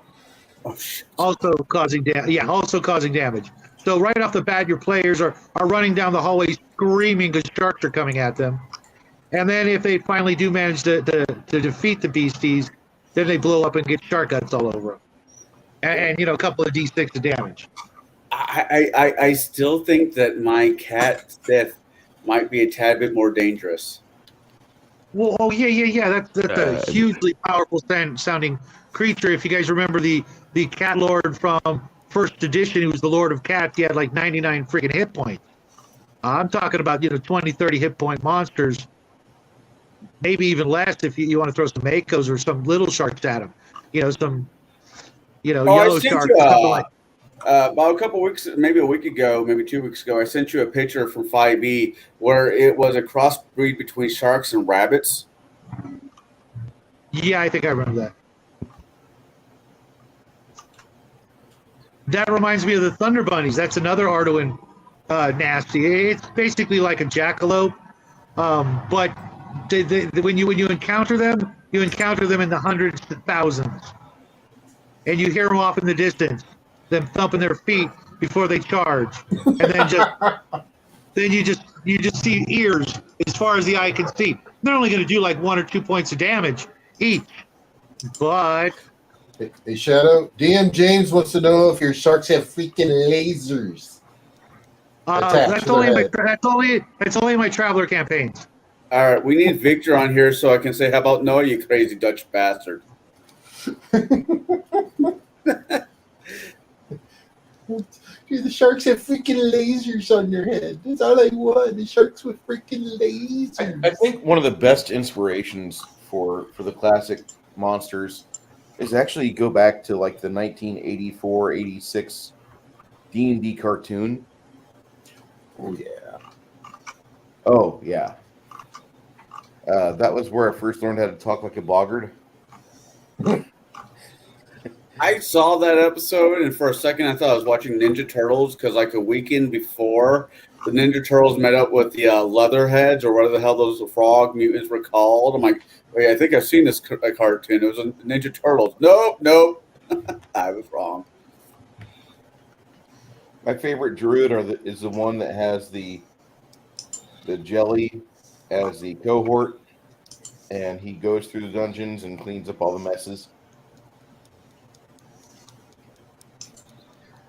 Speaker 6: Oh shit!
Speaker 4: Also causing damage. So right off the bat, your players are running down the hallway screaming because sharks are coming at them. And then if they finally do manage to defeat the beasties, then they blow up and get shark guts all over them. And a couple of D6 of damage.
Speaker 6: I still think that my Cat Sith might be a tad bit more dangerous.
Speaker 4: Well, oh yeah. That's a hugely powerful sounding creature. If you guys remember the Cat Lord from first edition, he was the Lord of Cats. He had like 99 freaking hit points. I'm talking about 20, 30 hit point monsters, maybe even less if you want to throw some Makos or some little sharks at him. Yellow sharks.
Speaker 6: About a couple weeks, maybe a week ago, maybe 2 weeks ago, I sent you a picture from 5e where it was a crossbreed between sharks and rabbits.
Speaker 4: Yeah, I think I remember that. That reminds me of the Thunder Bunnies. That's another Arduin nasty. It's basically like a jackalope, but when you encounter them in the hundreds to thousands, and you hear them off in the distance, them thumping their feet before they charge, and then you just see ears as far as the eye can see. They're only going to do like 1 or 2 points of damage each, but.
Speaker 7: Hey, Shadow. DM James wants to know if your sharks have freaking lasers.
Speaker 4: That's only in my Traveler campaigns.
Speaker 6: All right, we need Victor on here so I can say, "How about no, you crazy Dutch bastard."
Speaker 7: Dude, the sharks have freaking lasers on their head. That's all I want. The sharks with freaking lasers.
Speaker 5: I think one of the best inspirations for the classic monsters is actually go back to like the 1984-86 D&D cartoon.
Speaker 7: Oh yeah.
Speaker 5: Oh yeah. That was where I first learned how to talk like a boggart.
Speaker 6: I saw that episode, and for a second, I thought I was watching Ninja Turtles because, like a weekend before, the Ninja Turtles met up with the Leatherheads, or whatever the hell those frog mutants were called. I'm like, wait, I think I've seen this cartoon. It was Ninja Turtles. Nope. I was wrong.
Speaker 5: My favorite druid is the one that has the jelly as the cohort, and he goes through the dungeons and cleans up all the messes.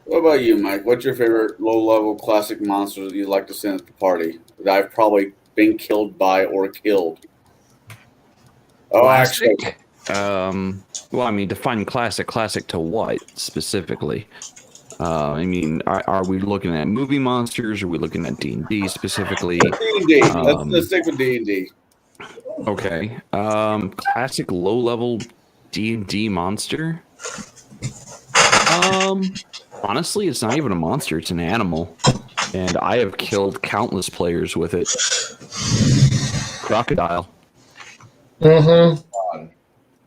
Speaker 6: What about you, Mike? What's your favorite low-level classic monster that you'd like to send at the party that I've probably been killed by or killed? Oh,
Speaker 1: Classic?
Speaker 6: actually.
Speaker 1: Well, I mean, define classic. Classic to what specifically? I mean, are we looking at movie monsters? Are we looking at D&D specifically?
Speaker 6: D&D. Let's stick with D&D.
Speaker 1: Okay. Classic low-level D&D monster? Honestly, it's not even a monster. It's an animal. And I have killed countless players with it. Crocodile.
Speaker 2: Mm-hmm.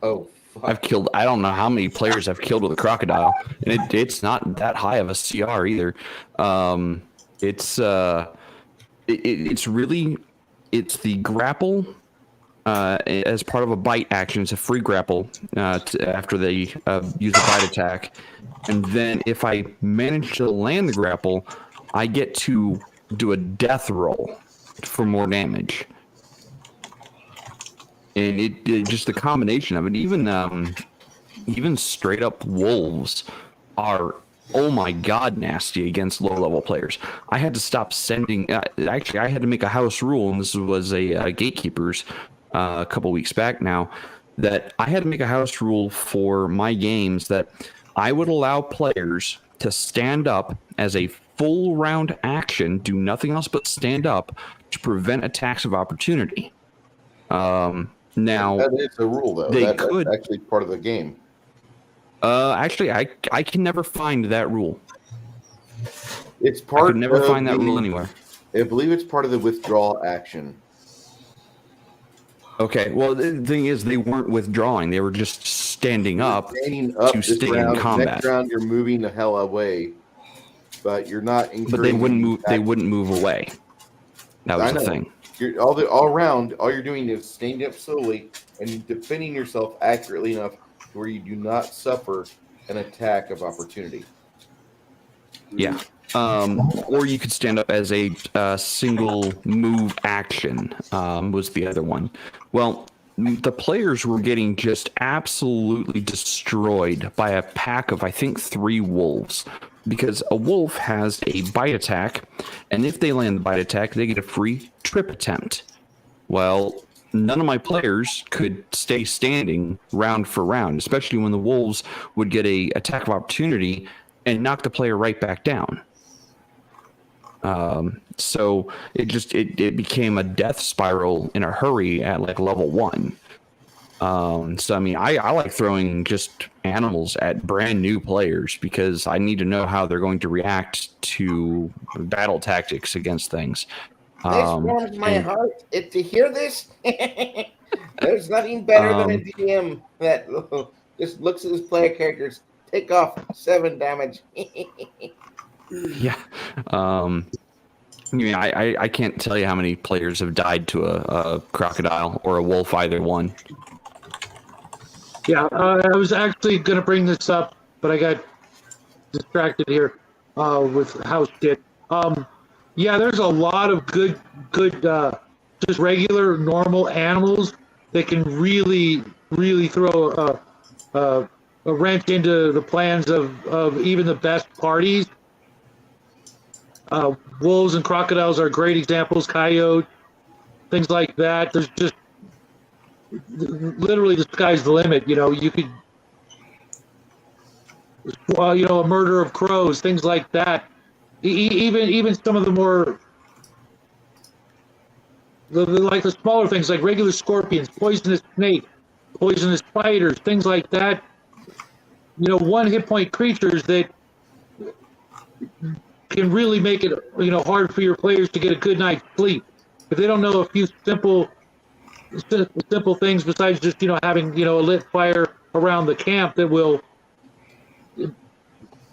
Speaker 5: Oh, fuck.
Speaker 1: I've killed, I don't know how many players I've killed with a crocodile. And it's not that high of a CR either. It's really, it's the grapple as part of a bite action. It's a free grapple after they use a bite attack. And then if I manage to land the grapple, I get to do a death roll. for more damage. And it just the combination of it, even straight up wolves are, oh my god, nasty against low level players. I had to stop sending. Actually, I had to make a house rule, and this was a gatekeepers a couple weeks back now, that I had to make a house rule for my games that I would allow players to stand up as a full round action, do nothing else but stand up to prevent attacks of opportunity. Now
Speaker 3: that is a rule, though. That's actually part of the game.
Speaker 1: Actually, I can never find that rule.
Speaker 3: It's part.
Speaker 1: I could never find that rule anywhere.
Speaker 3: I believe it's part of the withdrawal action.
Speaker 1: Okay. Well, the thing is, they weren't withdrawing; they were just standing up to stay in combat.
Speaker 3: Next round, you're moving the hell away, but you're not.
Speaker 1: But they wouldn't move. They wouldn't move away. That was the thing.
Speaker 3: You're all around. All you're doing is standing up slowly and defending yourself accurately enough where you do not suffer an attack of opportunity.
Speaker 1: Yeah. Or you could stand up as a single move action, was the other one. Well, the players were getting just absolutely destroyed by a pack of, I think, 3 wolves. Because a wolf has a bite attack, and if they land the bite attack, they get a free trip attempt. Well, none of my players could stay standing round for round, especially when the wolves would get a attack of opportunity and knock the player right back down. So it became a death spiral in a hurry at like level 1. So I mean, I like throwing just animals at brand new players because I need to know how they're going to react to battle tactics against things.
Speaker 5: This warms my heart to hear this. There's nothing better than a DM that just looks at his player characters take off 7 damage.
Speaker 1: Yeah. I mean, I can't tell you how many players have died to a crocodile or a wolf, either one.
Speaker 4: Yeah, I was actually going to bring this up, but I got distracted here with house shit. Yeah, there's a lot of good, just regular, normal animals that can really throw a wrench into the plans of even the best parties. Wolves and crocodiles are great examples. Coyotes, things like that. There's just literally the sky's the limit. You know, you could, a murder of crows, things like that. Even some of the more, like the smaller things, like regular scorpions, poisonous snakes, poisonous spiders, things like that. You know, 1 hit point creatures that can really make it, hard for your players to get a good night's sleep if they don't know a few simple things besides just having a lit fire around the camp that will.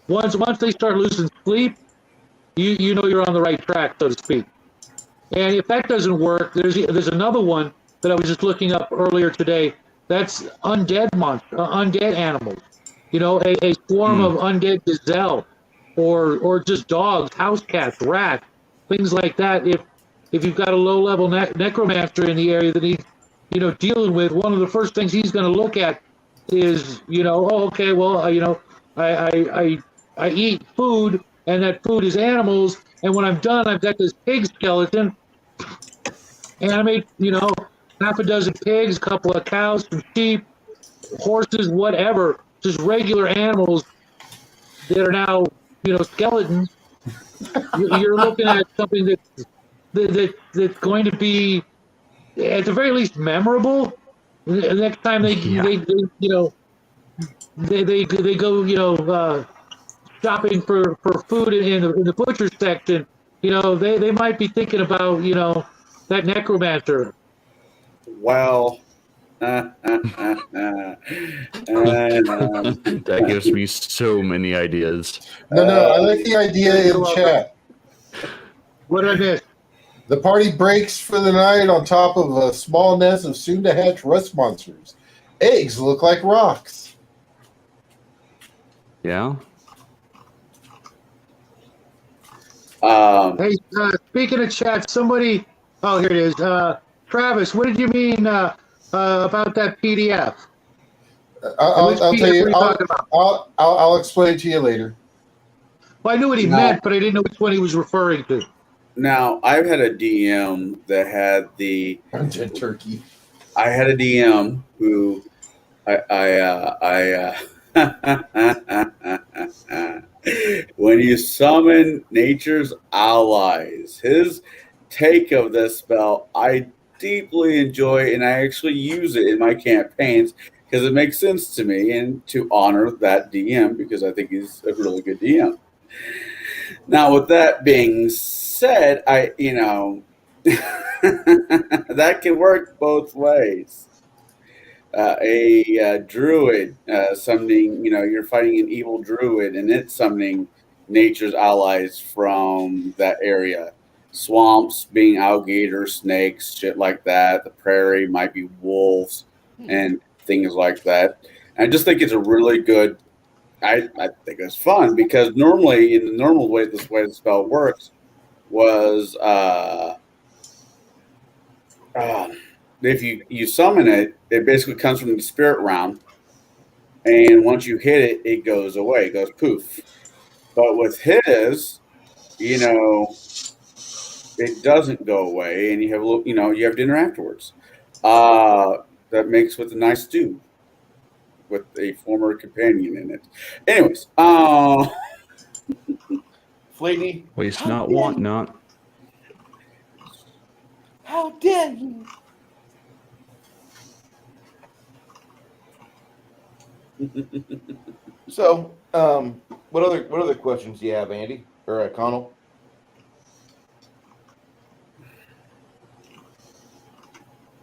Speaker 4: Once they start losing sleep, you know you're on the right track, so to speak. And if that doesn't work, there's another one that I was just looking up earlier today. That's undead animals. A swarm of undead gazelle, or just dogs, house cats, rats, things like that. If you've got a low level necromancer in the area that he's dealing with, one of the first things he's going to look at is I eat food, and that food is animals, and when I'm done, I've got this pig skeleton. Animate, half a dozen pigs, a couple of cows, some sheep, horses, whatever, just regular animals that are now, skeletons. You're looking at something that's going to be, at the very least, memorable. The next time they go, shopping for food in the butcher section, they might be thinking about, that necromancer.
Speaker 6: Well,
Speaker 1: That gives me so many ideas.
Speaker 7: No, I like the idea in chat.
Speaker 4: What did I miss?
Speaker 7: The party breaks for the night on top of a small nest of soon-to-hatch rust monsters. Eggs look like rocks.
Speaker 1: Yeah.
Speaker 4: Hey, speaking of chat, somebody Oh, here it is. Travis, what did you mean about that PDF?
Speaker 7: I'll tell
Speaker 4: PDF
Speaker 7: you.
Speaker 4: were you talking about?
Speaker 7: I'll explain it to you later.
Speaker 4: Well, I knew what he meant, but I didn't know which one he was referring to.
Speaker 6: Now, I've had a DM that had the.
Speaker 7: I'm dead turkey.
Speaker 6: I had a DM who when you summon nature's allies, his take of this spell, I deeply enjoy, and I actually use it in my campaigns because it makes sense to me and to honor that DM because I think he's a really good DM. Now, with that being said, that can work both ways. A druid summoning, you're fighting an evil druid and it's summoning nature's allies from that area. Swamps being alligator, snakes, shit like that. The prairie might be wolves and things like that. And I just think it's a really good. I think it's fun because normally, in the normal way, the spell works was if you summon it, it basically comes from the spirit realm, and once you hit it, it goes away, it goes poof. But with his, it doesn't go away, and you have you have dinner afterwards. That makes with a nice stew with a former companion in it. Anyways,
Speaker 5: Fleety,
Speaker 1: Waste not, want not.
Speaker 5: how dare you? So, what other questions do you have, Andy or Connell?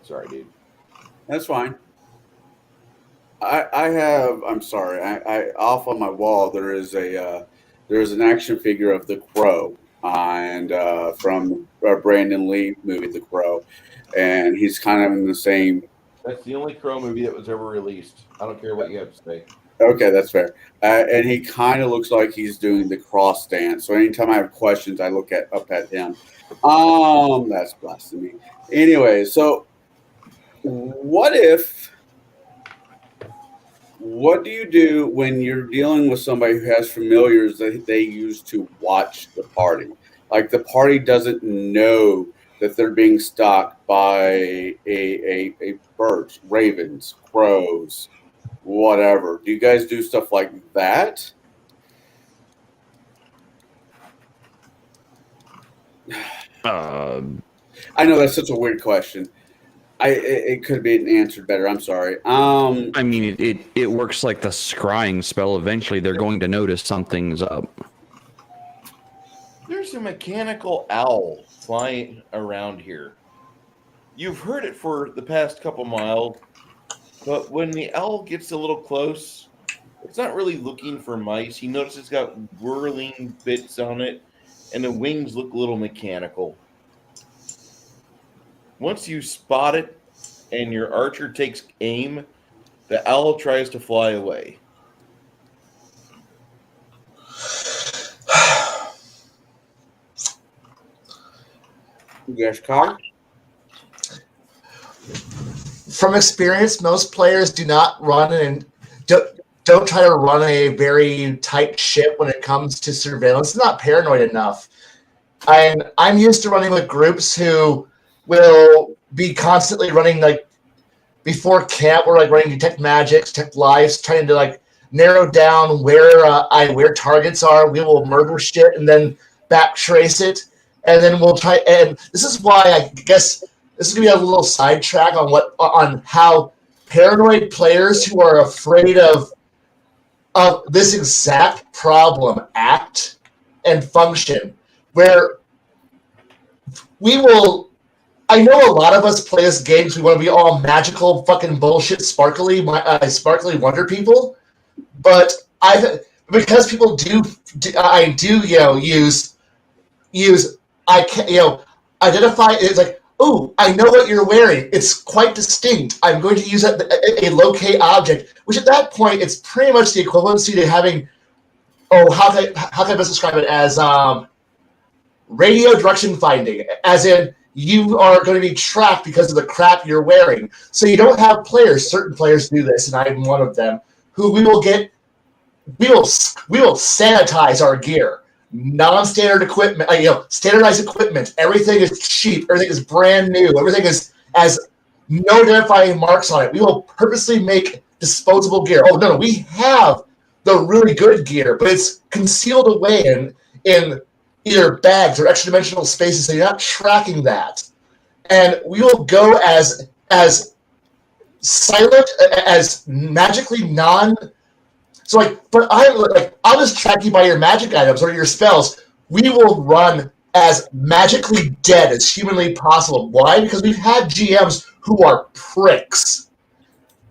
Speaker 5: Sorry, dude.
Speaker 6: that's fine. I'm sorry. I off on my wall there is an action figure of the Crow, and from Brandon Lee movie The Crow, and he's kind of in the same.
Speaker 5: That's the only Crow movie that was ever released. I don't care what you have to say.
Speaker 6: Okay, that's fair. And he kind of looks like he's doing the cross dance. So anytime I have questions, I look up at him. That's blasphemy. Anyway, so what do you do when you're dealing with somebody who has familiars that they use to watch the party? Like the party doesn't know that they're being stalked by a birds, ravens, crows, whatever. Do you guys do stuff like that? I know that's such a weird question. It could be answered better. I'm sorry.
Speaker 1: I mean, it works like the scrying spell. Eventually, they're going to notice something's up.
Speaker 5: There's a mechanical owl flying around here. You've heard it for the past couple miles, but when the owl gets a little close, it's not really looking for mice. He notices it's got whirling bits on it, and the wings look a little mechanical. Once you spot it and your archer takes aim, the owl tries to fly away.
Speaker 6: Yes, Carl?
Speaker 2: From experience, most players do not run and don't try to run a very tight ship when it comes to surveillance. It's not paranoid enough. I'm used to running with groups who will be constantly running, like before camp, we're like running detect magics, detect lives, trying to like narrow down where targets are. We will murder shit and then back trace it, and then we'll try. And this is why I guess this is gonna be a little sidetrack on how paranoid players who are afraid of this exact problem act and function, where we will. I know a lot of us play this game because we want to be all magical, fucking bullshit, sparkly wonder people. But because people identify. It's like, oh, I know what you're wearing. It's quite distinct. I'm going to use a locate object, which at that point it's pretty much the equivalency to having. Oh, how can I best describe it as radio direction finding? As in, you are going to be tracked because of the crap you're wearing. So you don't have players. Certain players do this, and I'm one of them. Who we will sanitize our gear. Non-standard equipment, standardized equipment. Everything is cheap. Everything is brand new. Everything has no identifying marks on it. We will purposely make disposable gear. Oh no, we have the really good gear, but it's concealed away in either bags or extra-dimensional spaces, so you're not tracking that. And we will go as silent, as magically non. So I'll just track you by your magic items or your spells. We will run as magically dead as humanly possible. Why? Because we've had GMs who are pricks.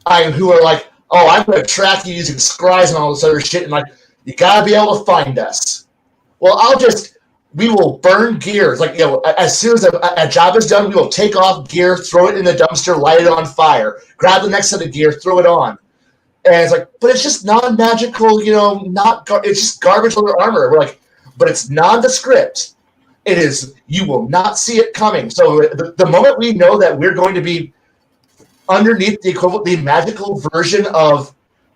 Speaker 2: Who are like, oh, I'm going to track you using scries and all this other shit, and like, you got to be able to find us. Well, we will burn gear. As soon as a job is done, we will take off gear, throw it in the dumpster, light it on fire, grab the next set of gear, throw it on. And it's like, but it's just non-magical, it's just garbage leather armor. We're like, but it's nondescript. It is, you will not see it coming. So the moment we know that we're going to be underneath the magical version of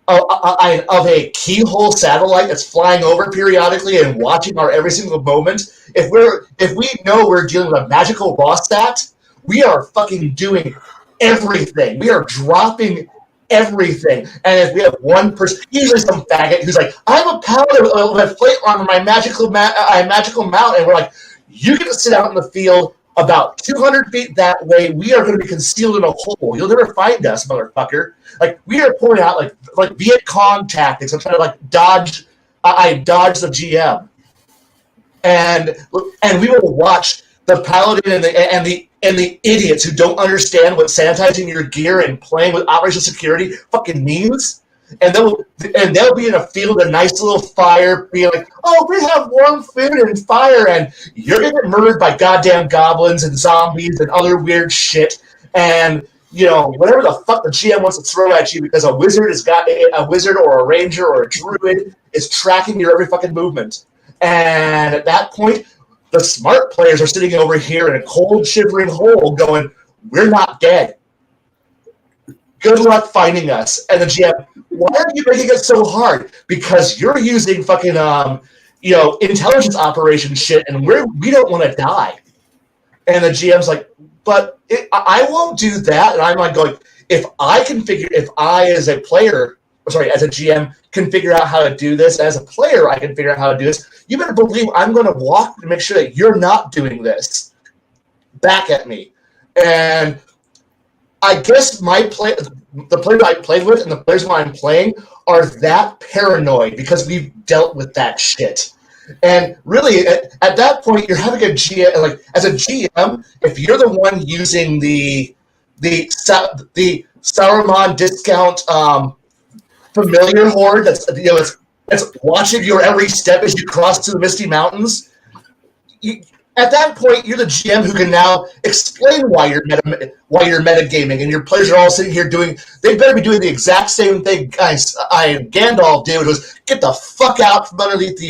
Speaker 2: a keyhole satellite that's flying over periodically and watching our every single moment, if we know we're dealing with a magical raw stat, we are fucking doing everything. We are dropping everything. And if we have one person, usually some faggot who's like, I'm a paladin with plate armor, my magical mount, and we're like, you get to sit out in the field about 200 feet that way. We are going to be concealed in a hole. You'll never find us, motherfucker. Like, we are pulling out like Viet Cong tactics. I'm trying to dodge. I dodge the GM, and we will watch the paladin and the idiots who don't understand what sanitizing your gear and playing with operational security fucking means. And they'll be in a field, a nice little fire, being like, oh, we have warm food and fire, and you're going to get murdered by goddamn goblins and zombies and other weird shit. And, whatever the fuck the GM wants to throw at you, because a wizard or a ranger or a druid is tracking your every fucking movement. And at that point, the smart players are sitting over here in a cold, shivering hole going, we're not dead. Good luck finding us. And the GM, why are you making it so hard? Because you're using fucking, intelligence operation shit, and we don't want to die. And the GM's like, but I won't do that. And I'm like going, if I as a GM can figure out how to do this, as a player I can figure out how to do this, you better believe I'm going to walk to make sure that you're not doing this. Back at me. And I guess the players I played with and the players who I'm playing are that paranoid because we've dealt with that shit. And really, at that point, you're having a GM, as a GM, if you're the one using the Saruman discount familiar horde that's watching your every step as you cross to the Misty Mountains, at that point, you're the GM who can now explain why you're metagaming, and your players are all sitting here they better be doing the exact same thing Gandalf did, which was get the fuck out from underneath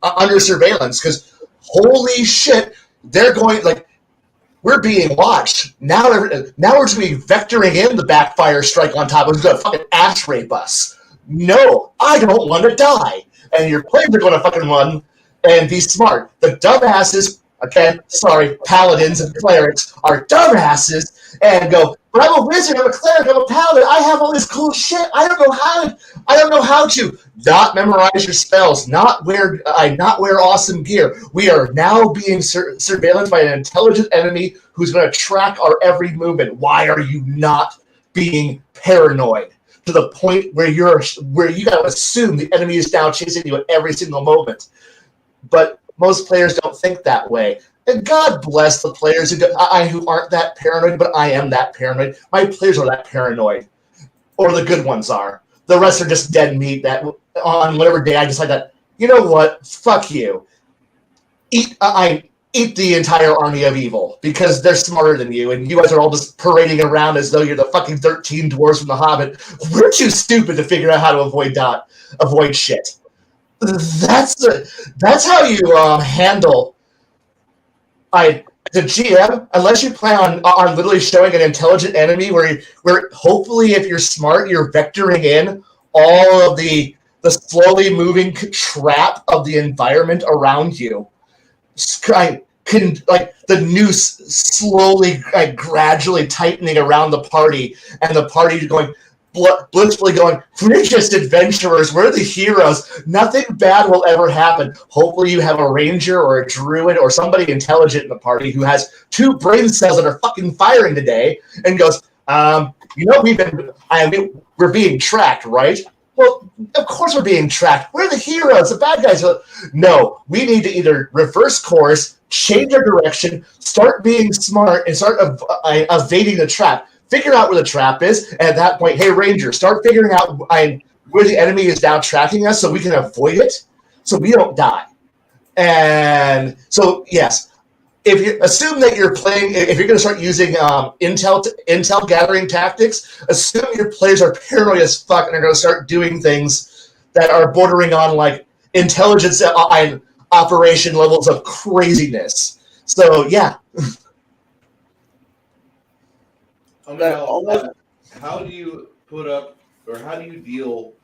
Speaker 2: under surveillance, because holy shit, they're going, we're being watched. Now we're just going to be vectoring in the backfire strike on top of us, going to fucking ass rape us. No, I don't want to die. And your players are going to fucking run and be smart. The dumbasses, paladins and clerics are dumbasses and go, but I'm a wizard, I'm a cleric, I'm a paladin, I have all this cool shit. I don't know how to not memorize your spells, not wear awesome gear. We are now being surveillanced by an intelligent enemy who's going to track our every movement. Why are you not being paranoid to the point where you got to assume the enemy is now chasing you at every single moment? But most players don't think that way. And God bless the players who aren't that paranoid, but I am that paranoid. My players are that paranoid. Or the good ones are. The rest are just dead meat that on whatever day I decide that, you know what, fuck you. Eat the entire army of evil, because they're smarter than you, and you guys are all just parading around as though you're the fucking 13 dwarves from The Hobbit. We're too stupid to figure out how to avoid shit. That's how you handle. the GM, unless you plan on literally showing an intelligent enemy where hopefully if you're smart, you're vectoring in all of the slowly moving trap of the environment around you. Like the noose slowly, gradually tightening around the party, and the party going blissfully going, we're just adventurers, we're the heroes, nothing bad will ever happen. Hopefully you have a ranger or a druid or somebody intelligent in the party who has 2 brain cells that are fucking firing today and goes, we're being tracked, right? Well, of course we're being tracked. We're the heroes. The bad guys are... No, we need to either reverse course, change our direction, start being smart, and start evading the trap. Figure out where the trap is, and at that point, hey, Ranger, start figuring out where the enemy is now tracking us so we can avoid it, so we don't die. And so, yes, if you assume that you're playing, if you're going to start using intel gathering tactics, assume your players are paranoid as fuck and are going to start doing things that are bordering on like intelligence and operation levels of craziness. So, yeah.
Speaker 3: How do you put up, or how do you deal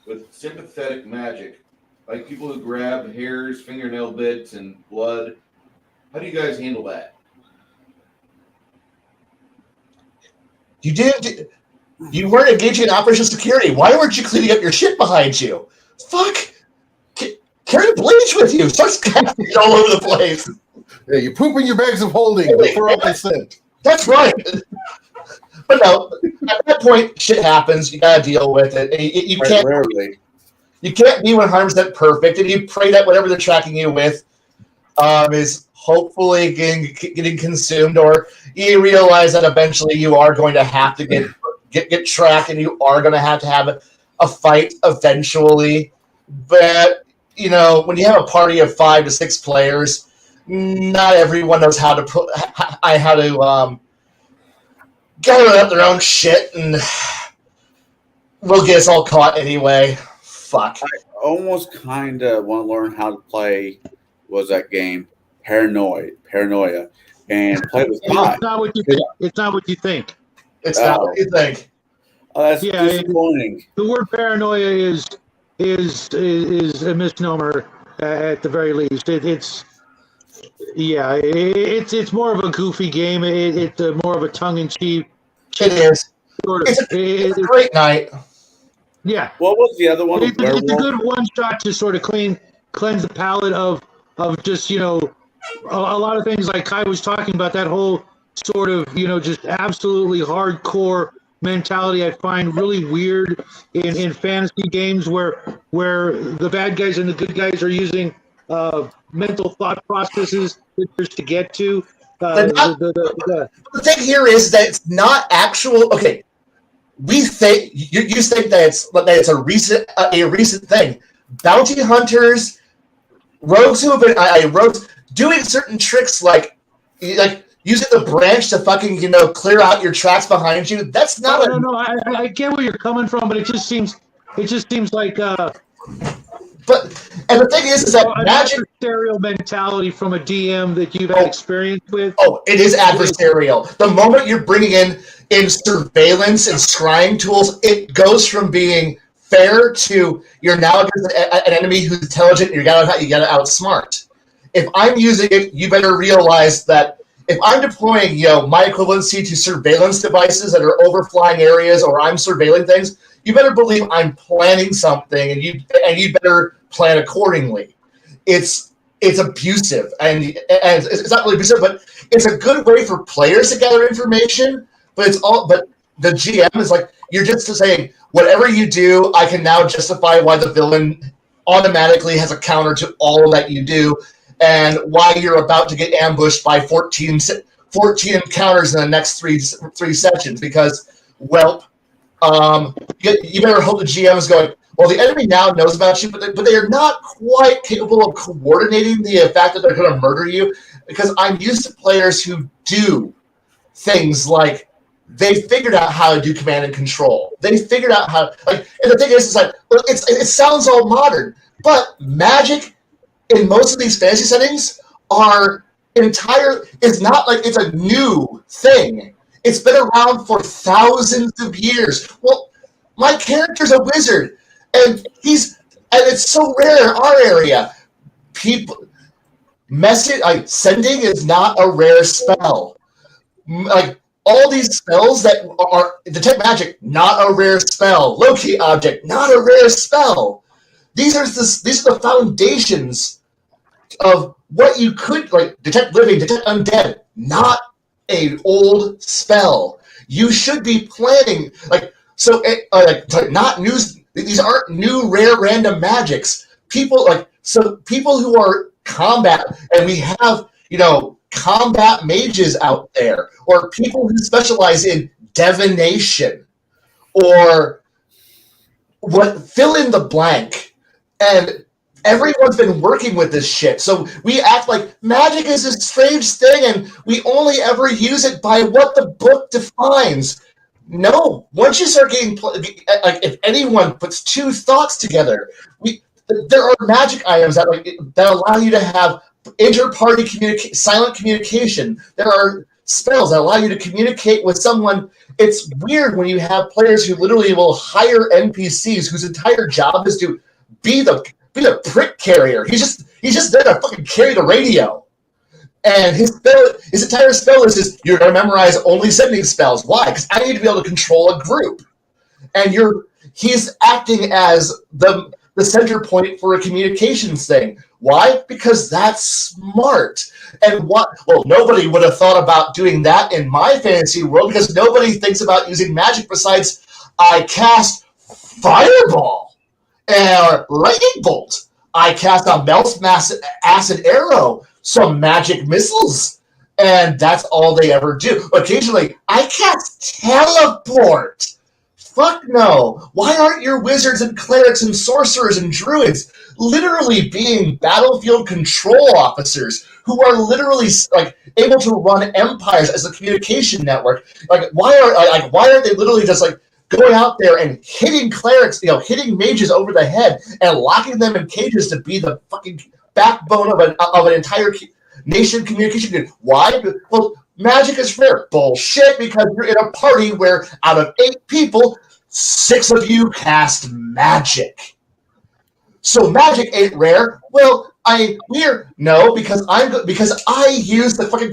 Speaker 3: with sympathetic magic, like people who grab hairs, fingernail bits, and blood? How do you guys handle that?
Speaker 2: You weren't engaging in operational security. Why weren't you cleaning up your shit behind you? Fuck. Carry bleach with you. Start casting it all over the place.
Speaker 7: Yeah, you poop in your bags of holding before all consent.
Speaker 2: That's right. But no, at that point, shit happens. You gotta deal with it. You can't.
Speaker 6: Rarely.
Speaker 2: You can't be 100% perfect, and you pray that whatever they're tracking you with is hopefully getting consumed, or you realize that eventually you are going to have to get tracked, and you are going to have a fight eventually. But when you have a party of 5 to 6 players, not everyone knows how to gather up their own shit, and we'll get us all caught anyway. Fuck.
Speaker 6: I almost kind of want to learn how to play. Was that game Paranoia, and play with Kai.
Speaker 4: It's not what you think. It's not what you think.
Speaker 2: It's not what you think.
Speaker 6: That's disappointing.
Speaker 4: The word paranoia is a misnomer at the very least. It's more of a goofy game. It's more of a tongue-in-cheek.
Speaker 2: It is. It's a great night.
Speaker 4: Yeah.
Speaker 6: What was the other one?
Speaker 4: It's a good one shot to sort of cleanse the palate of just a lot of things like Kai was talking about, that whole sort of just absolutely hardcore mentality I find really weird in fantasy games where the bad guys and the good guys are using mental thought processes to get to.
Speaker 2: The thing here is that it's not actual. Okay, we think you think that it's a recent thing. Bounty hunters, rogues who have been rogues doing certain tricks like using the branch to fucking clear out your tracks behind you. That's not
Speaker 4: no. I get where you're coming from, but it just seems like.
Speaker 2: But the thing is that magic
Speaker 4: adversarial mentality from a DM that you've had experience with.
Speaker 2: Oh, it is adversarial. The moment you're bringing in surveillance and scrying tools, it goes from being fair to you're now against an enemy who's intelligent. You gotta outsmart. If I'm using it, you better realize that if I'm deploying my equivalency to surveillance devices that are overflying areas, or I'm surveilling things, you better believe I'm planning something, and you better plan accordingly. It's abusive, and it's not really abusive, but it's a good way for players to gather information. But the GM is like, you're just saying whatever you do, I can now justify why the villain automatically has a counter to all that you do, and why you're about to get ambushed by 14 encounters in the next three sessions. Because, well, you better hope the GM is going, well, the enemy now knows about you, but they are not quite capable of coordinating the fact that they're going to murder you. Because I'm used to players who do things like they figured out how to do command and control. They figured out how, and the thing is, it sounds all modern, but magic in most of these fantasy settings are it's not like it's a new thing. It's been around for thousands of years. Well, my character's a wizard, and it's so rare in our area. Sending is not a rare spell. Like all these spells that are detect magic, not a rare spell. Locate object, not a rare spell. These are the foundations of what you could detect living, detect undead, not a old spell. You should be planning not news. These aren't new rare random magics. People who are combat, and we have combat mages out there, or people who specialize in divination, or fill in the blank, and everyone's been working with this shit. So we act like magic is a strange thing and we only ever use it by what the book defines. No, once you start getting if anyone puts two thoughts together, there are magic items that allow you to have inter-party silent communication. There are spells that allow you to communicate with someone. It's weird when you have players who literally will hire NPCs whose entire job is to be the prick carrier. He's just there to fucking carry the radio. And his entire spell is you're going to memorize only sending spells. Why? Because I need to be able to control a group. And he's acting as the center point for a communications thing. Why? Because that's smart. And nobody would have thought about doing that in my fantasy world, because nobody thinks about using magic besides I cast Fireball or Lightning Bolt. I cast a Melt's Acid Arrow, some magic missiles, and that's all they ever do. Occasionally, I cast Teleport. Fuck no. Why aren't your wizards and clerics and sorcerers and druids literally being battlefield control officers who are literally able to run empires as a communication network? Why aren't they literally just going out there and hitting clerics, hitting mages over the head and locking them in cages to be the fucking backbone of an entire nation communication grid? Why? Well, magic is rare. Bullshit, because you're in a party where out of 8 people, 6 of you cast magic. So magic ain't rare. Well, because I use the fucking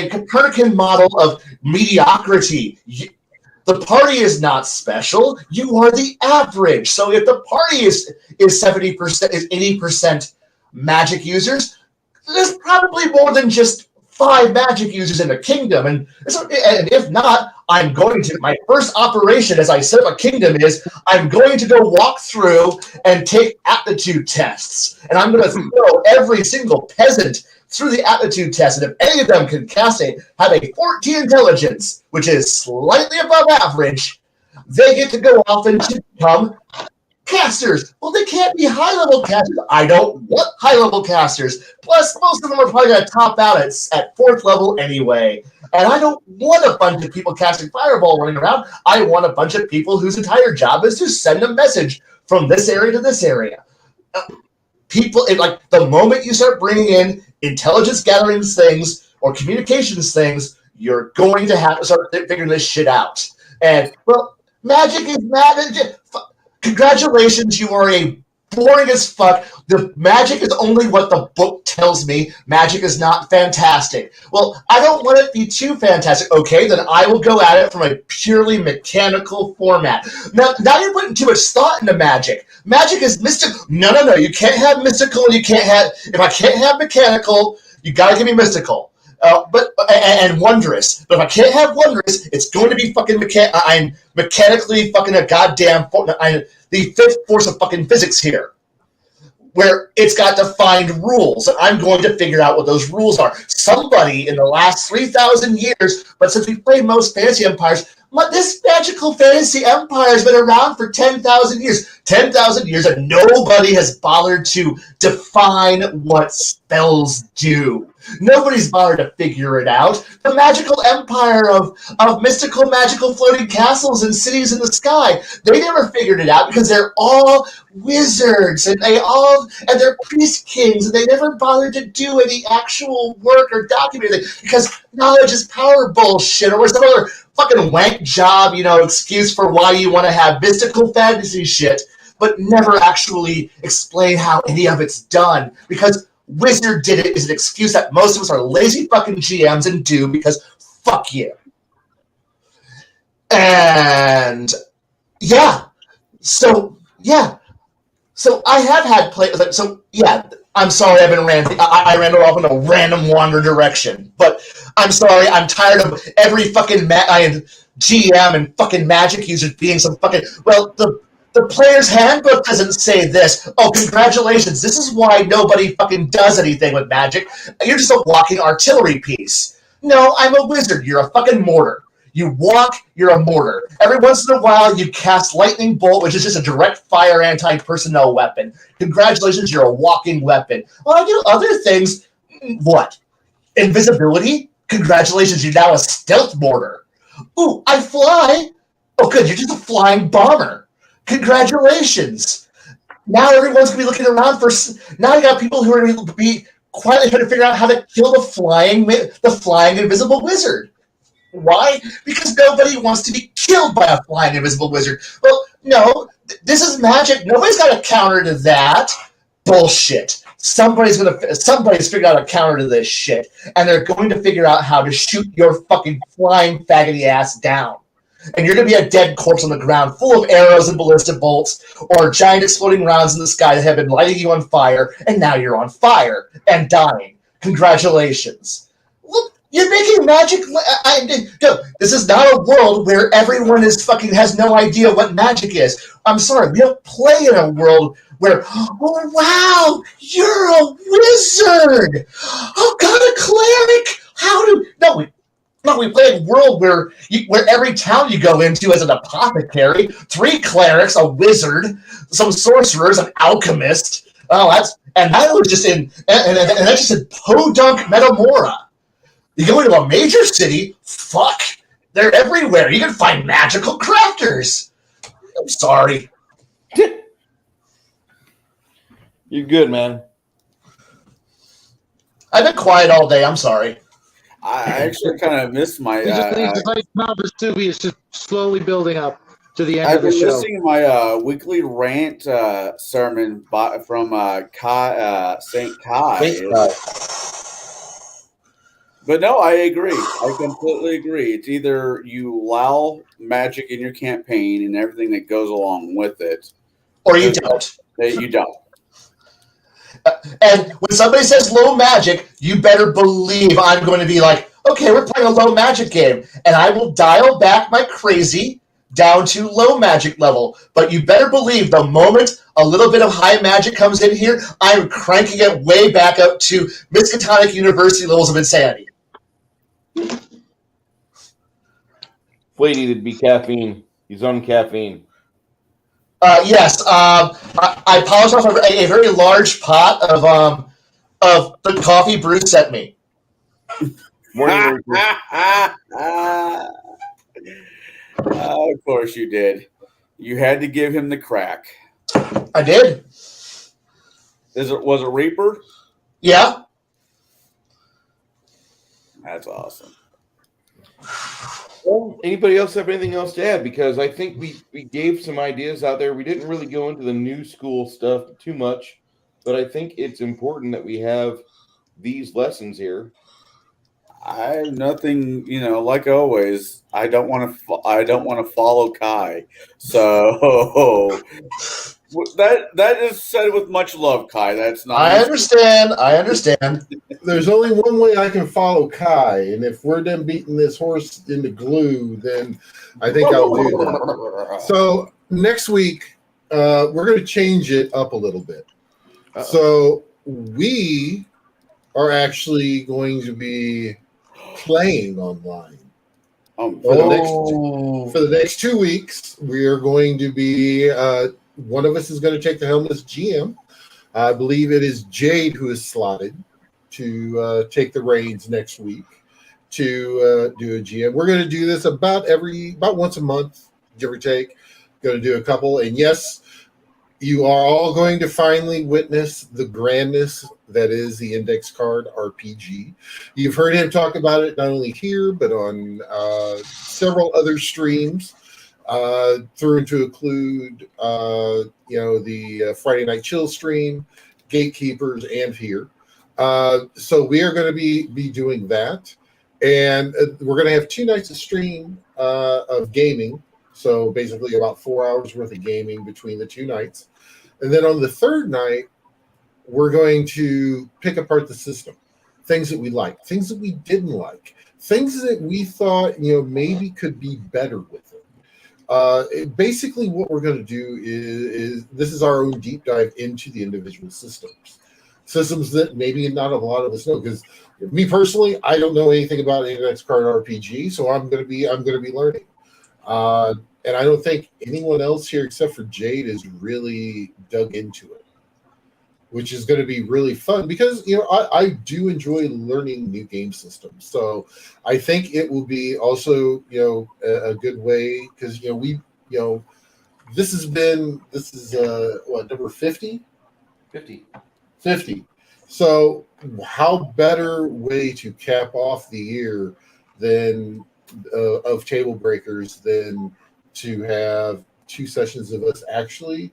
Speaker 2: Copernican model of mediocrity. The party is not special. You are the average. So if the party is 70%, is 80% magic users, there's probably more than just 5 magic users in a kingdom. And if not, my first operation as I set up a kingdom is I'm going to go walk through and take aptitude tests. And I'm going to throw every single peasant through the aptitude test, and if any of them can have a 14 intelligence, which is slightly above average, they get to go off and become casters. Well, they can't be high-level casters. I don't want high-level casters. Plus, most of them are probably going to top out at 4th level anyway. And I don't want a bunch of people casting Fireball running around. I want a bunch of people whose entire job is to send a message from this area to this area. The moment you start bringing in intelligence gathering things or communications things, you're going to have to start figuring this shit out. And, magic is magic. Congratulations, you are a boring as fuck. The magic is only what the book tells me. Magic is not fantastic. Well, I don't want it to be too fantastic. Okay, then I will go at it from a purely mechanical format. Now you're putting too much thought into magic. Magic is mystical. No. You can't have mystical, and if I can't have mechanical, you gotta give me mystical. And wondrous. But if I can't have wondrous, it's going to be fucking I'm mechanically fucking a goddamn the 5th force of fucking physics here, where it's got defined rules, and I'm going to figure out what those rules are. Somebody in the last 3,000 years, but since we play most fantasy empires, This magical fantasy empire has been around for 10,000 years. 10,000 years, and nobody has bothered to define what spells do. Nobody's bothered to figure it out. The magical empire of mystical, magical floating castles and cities in the sky, they never figured it out because they're all wizards and they're priest kings, and they never bothered to do any actual work or document it because knowledge is power bullshit or some other fucking wank job, excuse for why you want to have mystical fantasy shit, but never actually explain how any of it's done because Wizard did it is an excuse that most of us are lazy fucking GMs and do because fuck you. And so I have had players. So yeah, I'm sorry I've been ranting. I ran off in a random wander direction, but I'm sorry. I'm tired of every fucking GM and fucking Magic users being some fucking The player's handbook doesn't say this. Oh, congratulations. This is why nobody fucking does anything with Magic. You're just a walking artillery piece. No, I'm a wizard. You're a fucking mortar. You walk, you're a mortar. Every once in a while, you cast Lightning Bolt, which is just a direct fire anti-personnel weapon. Congratulations, you're a walking weapon. Well, I do other things. What? Invisibility? Congratulations, you're now a stealth mortar. Ooh, I fly. Oh, good, you're just a flying bomber. Congratulations! Now everyone's going to be looking around for. Now you got people who are going to be quietly trying to figure out how to kill the flying invisible wizard. Why? Because nobody wants to be killed by a flying invisible wizard. Well, no, this is Magic. Nobody's got a counter to that. Bullshit. Somebody's figured out a counter to this shit, and they're going to figure out how to shoot your fucking flying faggoty ass down. And you're going to be a dead corpse on the ground full of arrows and ballistic bolts or giant exploding rounds in the sky that have been lighting you on fire, and now you're on fire and dying. Congratulations. Look, you're making Magic... this is not a world where everyone has no idea what Magic is. I'm sorry, we don't play in a world where, oh, wow, you're a wizard! Oh, God, a cleric! We play a world where every town you go into has an apothecary, 3 clerics, a wizard, some sorcerers, an alchemist. Oh, that was just that's just in Podunk Metamora. You go into a major city, fuck, they're everywhere. You can find magical crafters. I'm sorry.
Speaker 5: You're good, man.
Speaker 2: I've been quiet all day. I'm sorry.
Speaker 6: I actually kind of missed my.
Speaker 4: It's like Mount Vesuvius just slowly building up to the end
Speaker 6: I've
Speaker 4: of the
Speaker 6: been
Speaker 4: show.
Speaker 6: listening to my weekly from St. Kai. But no, I agree. I completely agree. It's either you allow Magic in your campaign and everything that goes along with it,
Speaker 2: or you don't.
Speaker 6: You don't.
Speaker 2: And when somebody says low Magic, you better believe I'm going to be like, okay, we're playing a low Magic game, and I will dial back my crazy down to low Magic level. But you better believe the moment a little bit of high Magic comes in here, I'm cranking it way back up to Miskatonic University levels of insanity.
Speaker 5: Flea needed to be caffeine. He's on caffeine.
Speaker 2: Yes, I polished off a very large pot of the coffee Bruce sent me.
Speaker 5: Morning.
Speaker 6: Of course you did. You had to give him the crack.
Speaker 2: I did.
Speaker 6: Was it Reaper?
Speaker 2: Yeah.
Speaker 6: That's awesome.
Speaker 5: Well, anybody else have anything else to add? Because I think we gave some ideas out there. We didn't really go into the new school stuff too much, but I think it's important that we have these lessons here.
Speaker 6: I have nothing, like always. I don't want to follow Kai. So that is said with much love, Kai. That's not.
Speaker 2: I understand.
Speaker 7: There's only one way I can follow Kai, and if we're done beating this horse into glue, then I think I'll do that. So next week, we're going to change it up a little bit. So we are actually going to be playing online. For the next 2 weeks, we are going to be one of us is going to take the helm as GM. I believe it is Jade who is slotted to take the reins next week to do a GM. We're going to do this about once a month, give or take. Going to do a couple, and yes, you are all going to finally witness the grandness that is the Index Card RPG. You've heard him talk about it not only here, but on several other streams, through to include, the Friday Night Chill stream, Gatekeepers, and here. So we are going to be doing that. And we're going to have 2 nights of stream of gaming. So basically about 4 hours worth of gaming between the 2 nights. And then on the 3rd night, we're going to pick apart the system. Things that we like, things that we didn't like, things that we thought, maybe could be better with it. Basically what we're going to do is this is our own deep dive into the individual systems. Systems that maybe not a lot of us know, because me personally, I don't know anything about Index Card RPG, so I'm going to be learning. And I don't think anyone else here except for Jade has really dug into it, which is going to be really fun because, I do enjoy learning new game systems. So I think it will be also, a good way because, this is number 50? 50. So how better way to cap off the year than of TableBreakers than to have 2 sessions of us actually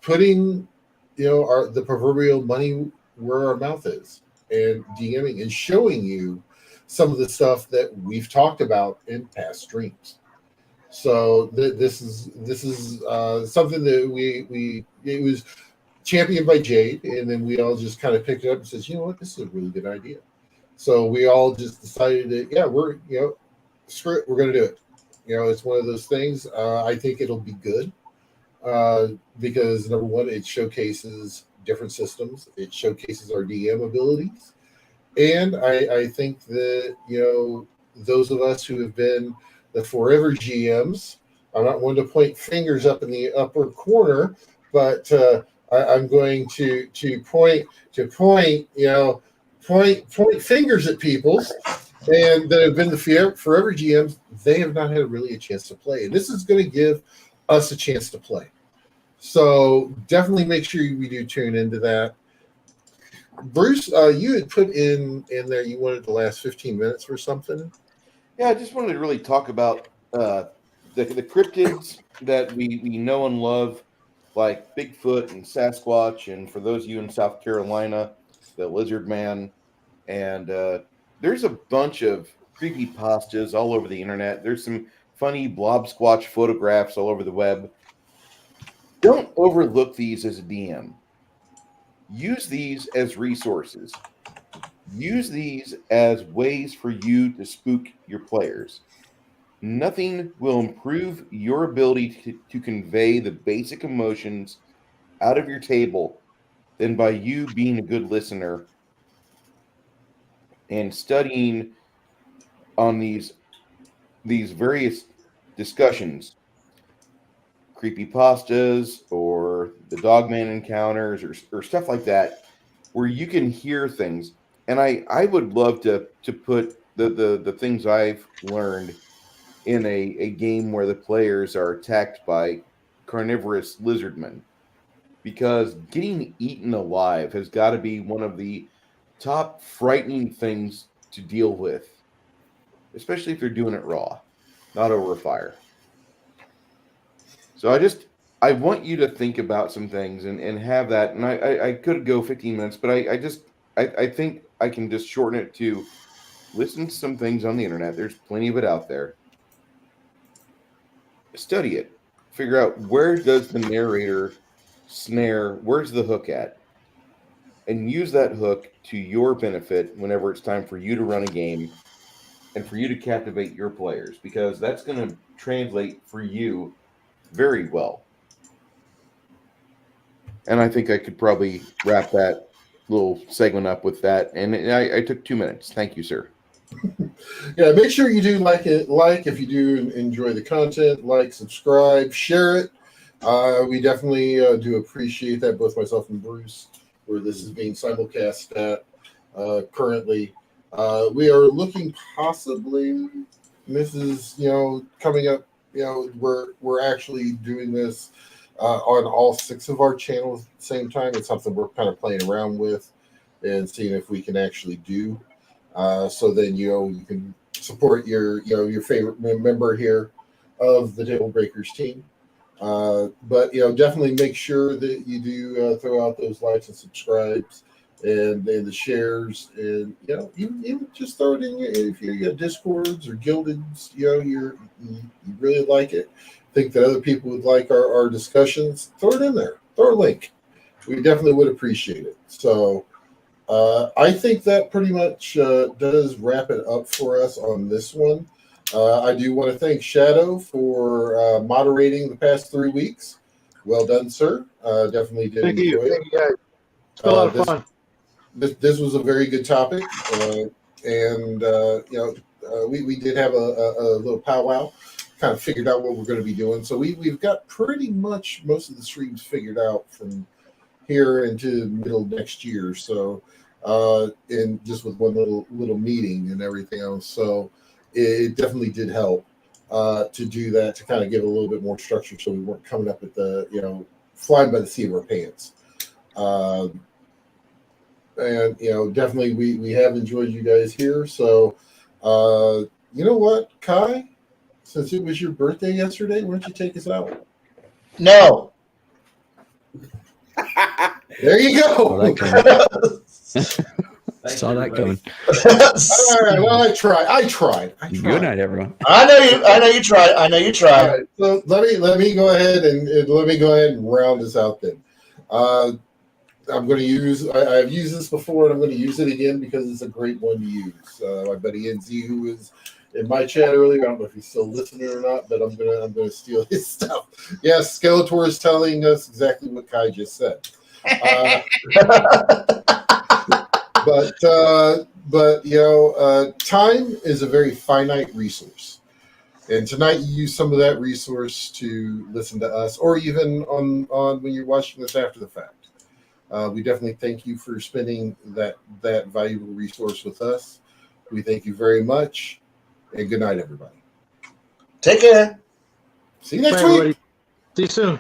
Speaker 7: putting, the proverbial money where our mouth is and DMing and showing you some of the stuff that we've talked about in past streams. So this is something that it was championed by Jade, and then we all just kind of picked it up and says, you know what, this is a really good idea. So we all just decided that, screw it, we're going to do it. It's one of those things. I think it'll be good because, number one, it showcases different systems. It showcases our DM abilities. And I think that, those of us who have been the forever GMs, I'm not one to point fingers up in the upper corner, but I'm going to point fingers at people and that have been the forever GMs. They have not had really a chance to play, and this is going to give us a chance to play. So definitely make sure we do tune into that. Bruce, you had put in there you wanted the last 15 minutes or something.
Speaker 3: Yeah, I just wanted to really talk about the cryptids that we know and love, like Bigfoot and Sasquatch, and for those of you in South Carolina, the Lizard Man. And there's a bunch of creepypastas all over the internet. There's some funny blob squatch photographs all over the web. Don't overlook these as a DM. Use these as resources. Use these as ways for you to spook your players. Nothing will improve your ability to convey the basic emotions out of your table than by you being a good listener and studying on these various discussions, creepypastas or the Dogman encounters or stuff like that, where you can hear things. And I would love to put the things I've learned in a game where the players are attacked by carnivorous lizardmen, because getting eaten alive has got to be one of the top frightening things to deal with, especially if they're doing it raw, not over a fire. So I want you to think about some things and have that. And I could go 15 minutes, but I think I can just shorten it to listen to some things on the internet. There's plenty of it out there. Study it. Figure out, where does the narrator snare, where's the hook at? And use that hook to your benefit whenever it's time for you to run a game and for you to captivate your players, because that's going to translate for you very well. And I think I could probably wrap that little segment up with that. And I took 2 minutes. Thank you, sir.
Speaker 7: Yeah, make sure you do like it. Like if you do enjoy the content, like, subscribe, share it. We definitely do appreciate that, both myself and Bruce, where this is being simulcast at currently. We are looking possibly, this is, coming up, we're actually doing this on all 6 of our channels at the same time. It's something we're kind of playing around with and seeing if we can actually do. So then, you can support your favorite member here of the TableBreakers team. But definitely make sure that you do throw out those likes and subscribes and the shares, and you just throw it in if you got discords or gildeds, you really like it, think that other people would like our discussions, throw it in there, throw a link. We definitely would appreciate it. So I think that pretty much does wrap it up for us on this one. I do want to thank Shadow for moderating the past 3 weeks. Well done, sir. Definitely did
Speaker 4: Thank
Speaker 7: enjoy
Speaker 4: you.
Speaker 7: it.
Speaker 4: Thank you, guys. It's been a lot of fun.
Speaker 7: This was a very good topic, and we did have a little powwow, kind of figured out what we're going to be doing. So we've got pretty much most of the streams figured out from here into the middle of next year. So and just with one little meeting and everything else. So it definitely did help to do that, to kind of give it a little bit more structure, so we weren't coming up at the flying by the seat of our pants. And definitely we have enjoyed you guys here. So you know what, Kai, since it was your birthday yesterday, why don't you take us out?
Speaker 2: No.
Speaker 7: There you go.
Speaker 1: Saw that coming.
Speaker 7: All right, well, I tried.
Speaker 1: Good night, everyone.
Speaker 2: I know you tried.
Speaker 7: All right, so let me go ahead and round this out then. I'm going to use. I've used this before, and I'm going to use it again because it's a great one to use. My buddy NZ, who was in my chat earlier, I don't know if he's still listening or not, but I'm gonna steal his stuff. Yes, Skeletor is telling us exactly what Kai just said. But time is a very finite resource, and tonight you use some of that resource to listen to us, or even on when you're watching this after the fact. We definitely thank you for spending that valuable resource with us. We thank you very much, and good night, everybody.
Speaker 2: Take care.
Speaker 7: See you next
Speaker 4: Bye,
Speaker 7: week.
Speaker 4: everybody. See you soon.